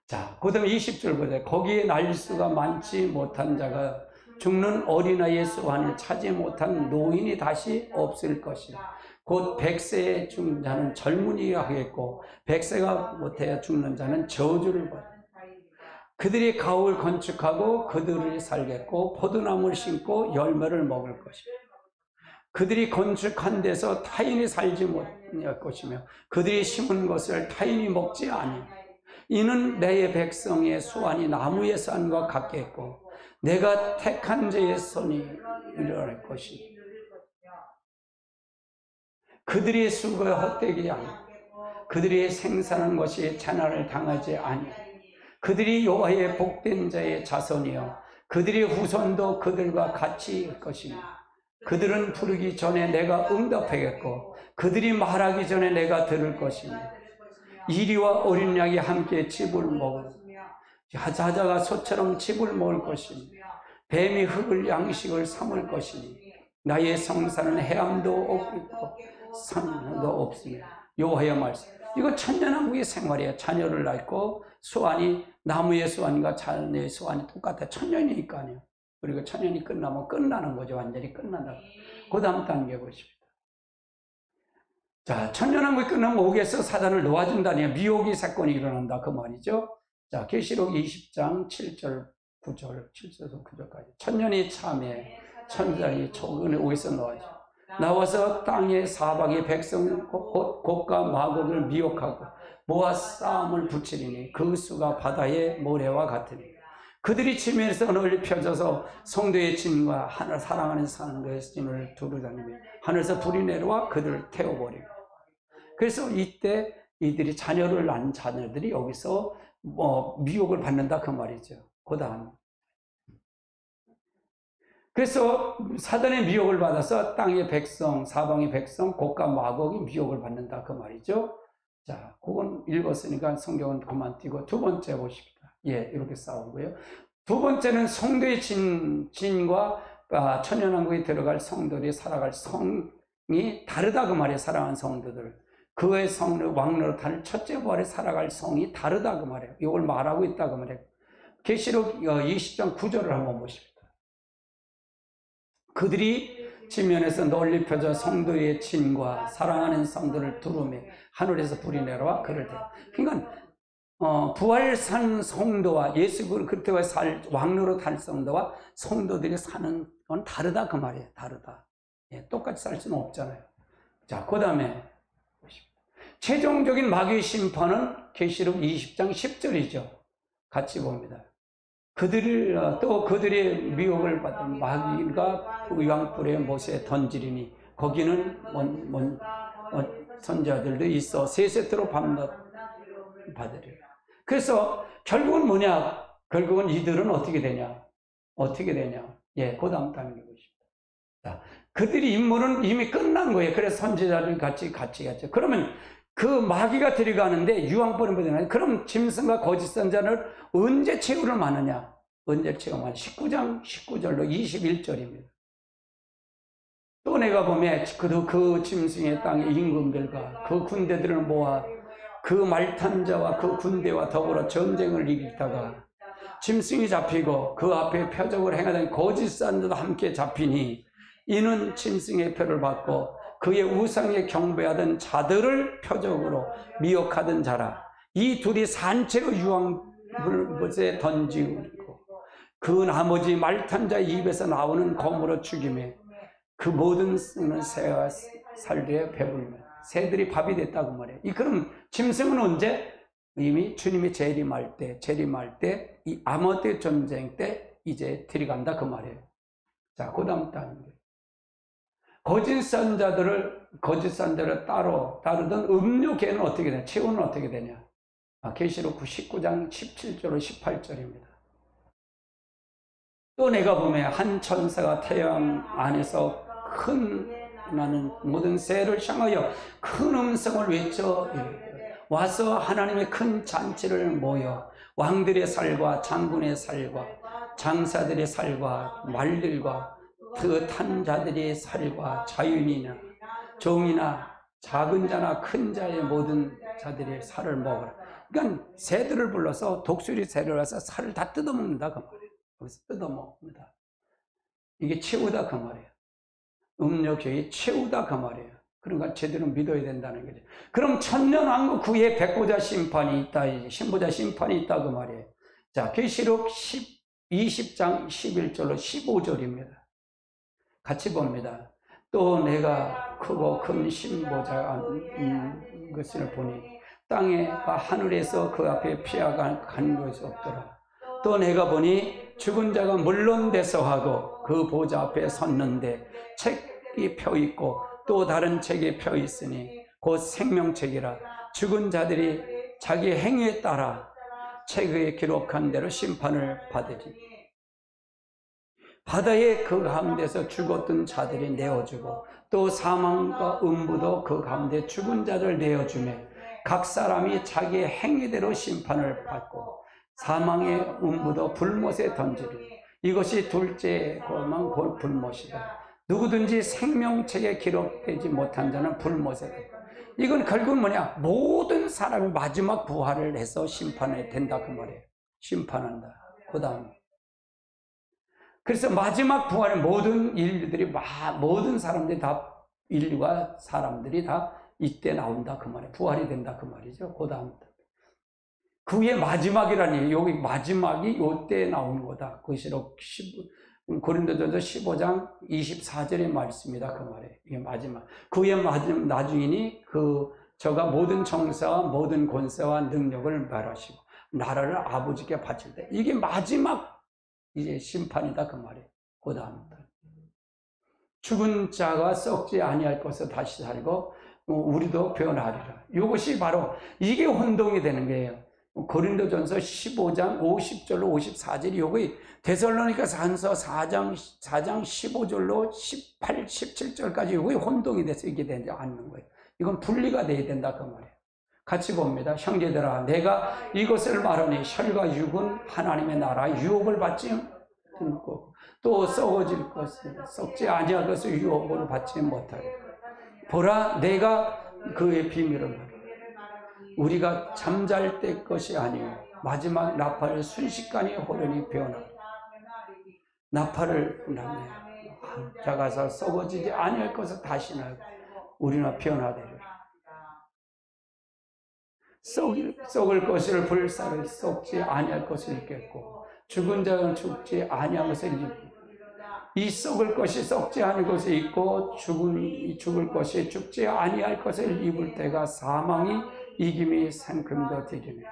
Speaker 1: 자, 그 다음에 20절 보세요. 거기에 날수가 많지 못한 자가 죽는 어린아이의 수완을 차지 못한 노인이 다시 없을 것이라. 곧 100세에 죽는 자는 젊은이가 하겠고 100세가 못해 죽는 자는 저주를 받으리라. 그들이 가옥을 건축하고 그들이 살겠고 포도나무를 심고 열매를 먹을 것이라. 그들이 건축한 데서 타인이 살지 못할 것이며 그들이 심은 것을 타인이 먹지 아니하리라. 이는 내 백성의 수완이 나무의 산과 같겠고 내가 택한 자의 손이 일어날 것이니 그들이 수고에 헛되게 아니고 그들이 생산한 것이 재난을 당하지 아니하리라. 그들이 여호와의 복된 자의 자손이요 그들의 후손도 그들과 같이 일 것이며 그들은 부르기 전에 내가 응답하겠고 그들이 말하기 전에 내가 들을 것이며 이리와 어린 양이 함께 즙을 먹을 사자가 소처럼 즙을 먹을 것이며 뱀이 흙을 양식을 삼을 것이니 나의 성산은 해암도 없고 산도 없으며 여호와의 말씀. 이거 천년왕국의 생활이에요. 자녀를 낳고 수완이 나무의 수완과 자녀의 수완이 똑같아. 천년이니까요. 그리고 천년이 끝나면 끝나는 거죠. 완전히 끝난다. 그 다음 단계 보십시오. 자, 천년왕국이 끝나면 옥에서 사단을 놓아준다니 미혹의 사건이 일어난다 그 말이죠. 자, 계시록 20장 7절 9절 7절에서 9절까지 천년이 참에 천년이 초근에 옥에서 나와서 땅의 사방의 백성 곡과 마곡을 미혹하고 모아 싸움을 붙이리니 그 수가 바다의 모래와 같으니 그들이 지면에서 널리 펴져서 성도의 진과 하늘 사랑하는 성도의 진을 두루다니며 하늘에서 불이 내려와 그들을 태워버리고. 그래서 이때 이들이 자녀를 낳은 자녀들이 여기서 미혹을 받는다 그 말이죠. 그 다음. 그래서 사단의 미혹을 받아서 땅의 백성, 사방의 백성, 곡과 마곡이 미혹을 받는다 그 말이죠. 자, 그건 읽었으니까 성경은 그만 띄고 두 번째 보십시다. 예, 이렇게 싸우고요. 두 번째는 성도의 진과 천년왕국에 들어갈 성도들이 살아갈 성이 다르다 그 말이에요. 사랑하는 성도들. 그의 성을 왕노릇 하는 첫째 부활에 살아갈 성이 다르다 그 말이에요. 이걸 말하고 있다 그 말이에요. 계시록 20장 9절을 한번 보십시다. 그들이 지면에서 널리 펴져 성도의 진과 사랑하는 성도를 두루매 하늘에서 불이 내려와 그를 대. 그러니까 부활산 성도와 예수 그리스도의 왕노릇 할 성도와 성도들이 사는 건 다르다 그 말이에요. 다르다. 예, 똑같이 살 수는 없잖아요. 자, 그 다음에 최종적인 마귀의 심판은 계시록 20장 10절이죠. 같이 봅니다. 그들의 미혹을 받은 마귀가 유황불에 못에 던지리니 거기는 선자들도 있어 세세토로 밤낮 받으리라. 그래서 결국은 뭐냐? 결국은 이들은 어떻게 되냐? 예, 그 다음 단계 보십시다. 자, 그들이 임무는 이미 끝난 거예요. 그래서 선지자들 같이 갔죠. 그러면 그 마귀가 들어가는데 유황불에 묻어나요. 그럼 짐승과 거짓 선자를 언제 채우를 마느냐? 언제 채우면 19장 19절로 21절입니다. 또 내가 보면 그 짐승의 땅의 임금들과 그 군대들을 모아 그 말탄 자와 그 군대와 더불어 전쟁을 이기다가 짐승이 잡히고 그 앞에 표적을 행하던 거짓 선자도 함께 잡히니 이는 짐승의 표를 받고 그의 우상에 경배하던 자들을 표적으로 미혹하던 자라. 이 둘이 산채로 유황불못에 던지고 그 나머지 말탄 자의 입에서 나오는 검으로 죽임에 그 모든 새와 살들의 배불며 새들이 밥이 됐다고 말해요. 그럼 짐승은 언제? 이미 주님이 재림할 때 이 아모데 전쟁 때 이제 들어간다 그 말이에요. 자, 그 다음 단계. 거짓 선자들을 따르던 음료계는 어떻게 되냐? 최후는 어떻게 되냐? 계시록 19장 17절로 18절입니다. 또 내가 보면 한 천사가 태양 안에서 나는 모든 새를 향하여 큰 음성을 외쳐 와서 하나님의 큰 잔치를 모여 왕들의 살과 장군의 살과 장사들의 살과 말들과 그 탄 자들의 살과 자유인이나 종이나 작은 자나 큰 자의 모든 자들의 살을 먹어라. 그러니까 새들을 불러서 독수리 새를 와서 살을 다 뜯어먹는다 그 말이에요. 거기서 뜯어먹습니다. 이게 최후다 그 말이에요. 음료교의 최후다 그 말이에요. 그러니까 제대로 믿어야 된다는 거죠. 그럼 천년왕국 후에 백보자 심판이 있다, 신보자 심판이 있다 그 말이에요. 자, 계시록 20장 11절로 15절입니다. 같이 봅니다. 또 내가 크고 큰 신보자 것을 보니 땅에와 하늘에서 그 앞에 피하가 간 것이 없더라. 또 내가 보니 죽은 자가 물론 대서하고 그 보좌 앞에 섰는데 책이 펴 있고 또 다른 책이 펴 있으니 곧 생명책이라. 죽은 자들이 자기 행위에 따라 책에 기록한 대로 심판을 받으리. 바다의 그 가운데서 죽었던 자들이 내어주고 또 사망과 음부도 그 가운데 죽은 자들 내어주며 각 사람이 자기의 행위대로 심판을 받고 사망의 음부도 불못에 던지리. 이것이 둘째 고난 불못이다. 누구든지 생명책에 기록되지 못한 자는 불못에 던지리. 이건 결국은 뭐냐? 모든 사람이 마지막 부활을 해서 심판이 된다 그 말이에요. 심판한다. 그 다음 그래서 마지막 부활에 모든 인류들이 모든 사람들이 다 인류가 사람들이 다 이때 나온다 그 말이에요. 부활이 된다 그 말이죠. 그 다음 그게 마지막이라니. 여기 마지막이 요때 나오는 거다. 그시록 고린도전서 15장 24절의 말씀이다 그 말이에요. 이게 마지막. 그의 나중이니 저가 모든 정사와 모든 권세와 능력을 말하시고 나라를 아버지께 바칠 때 이게 마지막 이제 심판이다 그 말이에요. 그 다음부터 죽은 자가 썩지 아니할 것을 다시 살고 우리도 변하리라. 이것이 바로 이게 혼동이 되는 거예요. 고린도전서 15장 50절로 54절이 여기 데살로니가전서 4장 15절로 18, 17절까지 여기 혼동이 돼서 이게 되지 않는 거예요. 이건 분리가 돼야 된다 그 말이에요. 같이 봅니다. 형제들아, 내가 이것을 말하니 혈과 육은 하나님의 나라 유혹을 받지 않고 또 썩어질 것을 썩지 아니할 것을 유혹을 받지 못하고 보라, 내가 그의 비밀을 말하라. 우리가 잠잘 때 것이 아니요 마지막 나팔을 순식간에 호련히 베어나라. 나팔을 작아서 썩어지지 아니할 것을 다시나 우리나 변화되리라. 썩을 것을 불사를 썩지 아니할 것을 읽겠고 죽은 자는 죽지 아니할 것을 읽고 이 썩을 것이 썩지 아니할 것을 읽고 죽을 것이 죽지 아니할 것을 입을 때가 사망이 이김이 생금도 되리니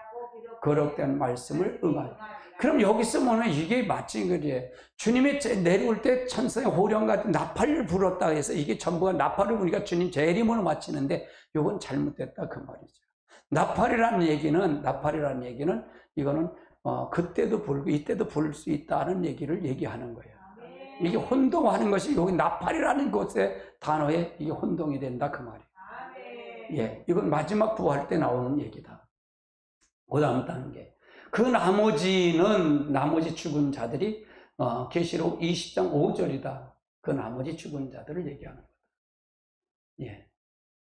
Speaker 1: 거룩된 말씀을 응하리. 그럼 여기서 보면 이게 마치 거지. 주님이 내려올 때 천사의 호령 같은 나팔을 불었다 해서 이게 전부가 나팔을 우리가 주님 재림으로 마치는데 이건 잘못됐다 그 말이죠. 나팔이라는 얘기는 이거는 그때도 불고 이때도 불 수 있다는 얘기를 얘기하는 거예요. 이게 혼동하는 것이 여기 나팔이라는 것의 단어에 이게 혼동이 된다 그 말이에요. 예, 이건 마지막 부활 때 나오는 얘기다. 그 다음 단계. 그 나머지 죽은 자들이 계시록 20장 5절이다. 그 나머지 죽은 자들을 얘기하는 거다. 예.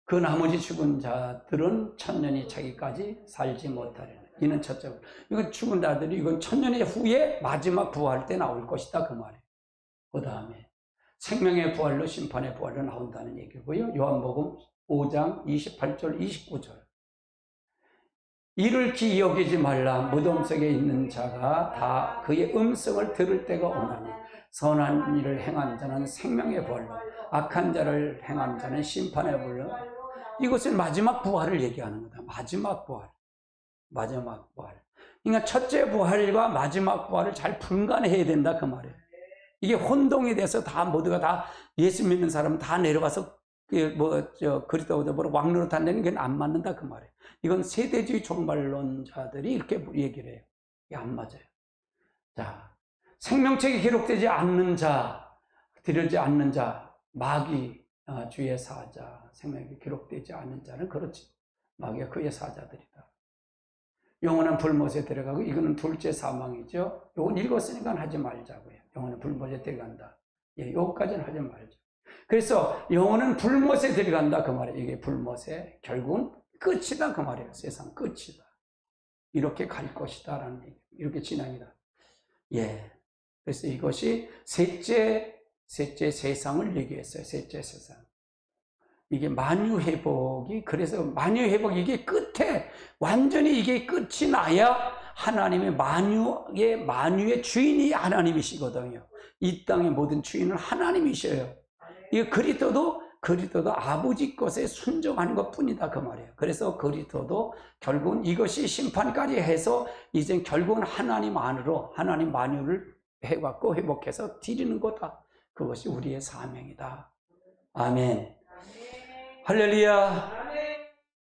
Speaker 1: 그 나머지 죽은 자들은 천년이 차기까지 살지 못하리라. 이는 첫째. 이건 죽은 자들이 이건 천년의 후에 마지막 부활 때 나올 것이다 그 말이에요. 그 다음에 생명의 부활로 심판의 부활로 나온다는 얘기고요. 요한복음 5장 28절 29절. 이를 기여기지 말라. 무덤 속에 있는 자가 다 그의 음성을 들을 때가 오나니 선한 일을 행한 자는 생명의 부활로 악한 자를 행한 자는 심판의 부활로. 이것은 마지막 부활을 얘기하는 거다. 마지막 부활. 그러니까 첫째 부활과 마지막 부활을 잘 분간해야 된다 그 말이에요. 이게 혼동이 돼서 모두가 다 예수 믿는 사람은 다 내려가서 그리스도보다 왕노릇 한다는 게 안 맞는다 그 말이에요. 이건 세대주의 종말론자들이 이렇게 얘기를 해요. 이게 안 맞아요. 자, 생명책에 기록되지 않는 자, 들여지 않는 자, 마귀, 주의 사자, 생명에 기록되지 않는 자는 그렇지. 마귀가 그의 사자들이다. 영원한 불못에 들어가고 이거는 둘째 사망이죠. 이건 읽었으니까 하지 말자고요. 영원한 불못에 들어간다. 예, 여기까지는 하지 말죠. 그래서 영혼은 불못에 들어간다 그 말이에요. 이게 불못에 결국은 끝이다 그 말이에요. 세상 끝이다. 이렇게 갈 것이다 라는 얘기. 이렇게 진행이다. 예. 그래서 이것이 셋째 세상을 얘기했어요. 셋째 세상. 이게 만유회복이 그래서 만유회복 이게 끝에 완전히 이게 끝이 나야 하나님의 만유의 주인이 하나님이시거든요. 이 땅의 모든 주인은 하나님이셔요. 이 그리스도도 아버지 것에 순종하는 것뿐이다 그 말이에요. 그래서 그리스도도 결국은 이것이 심판까지 해서 이제 결국은 하나님 안으로 하나님 만유를 해갖고 회복해서 드리는 거다. 그것이 우리의 사명이다. 아멘. 할렐루야.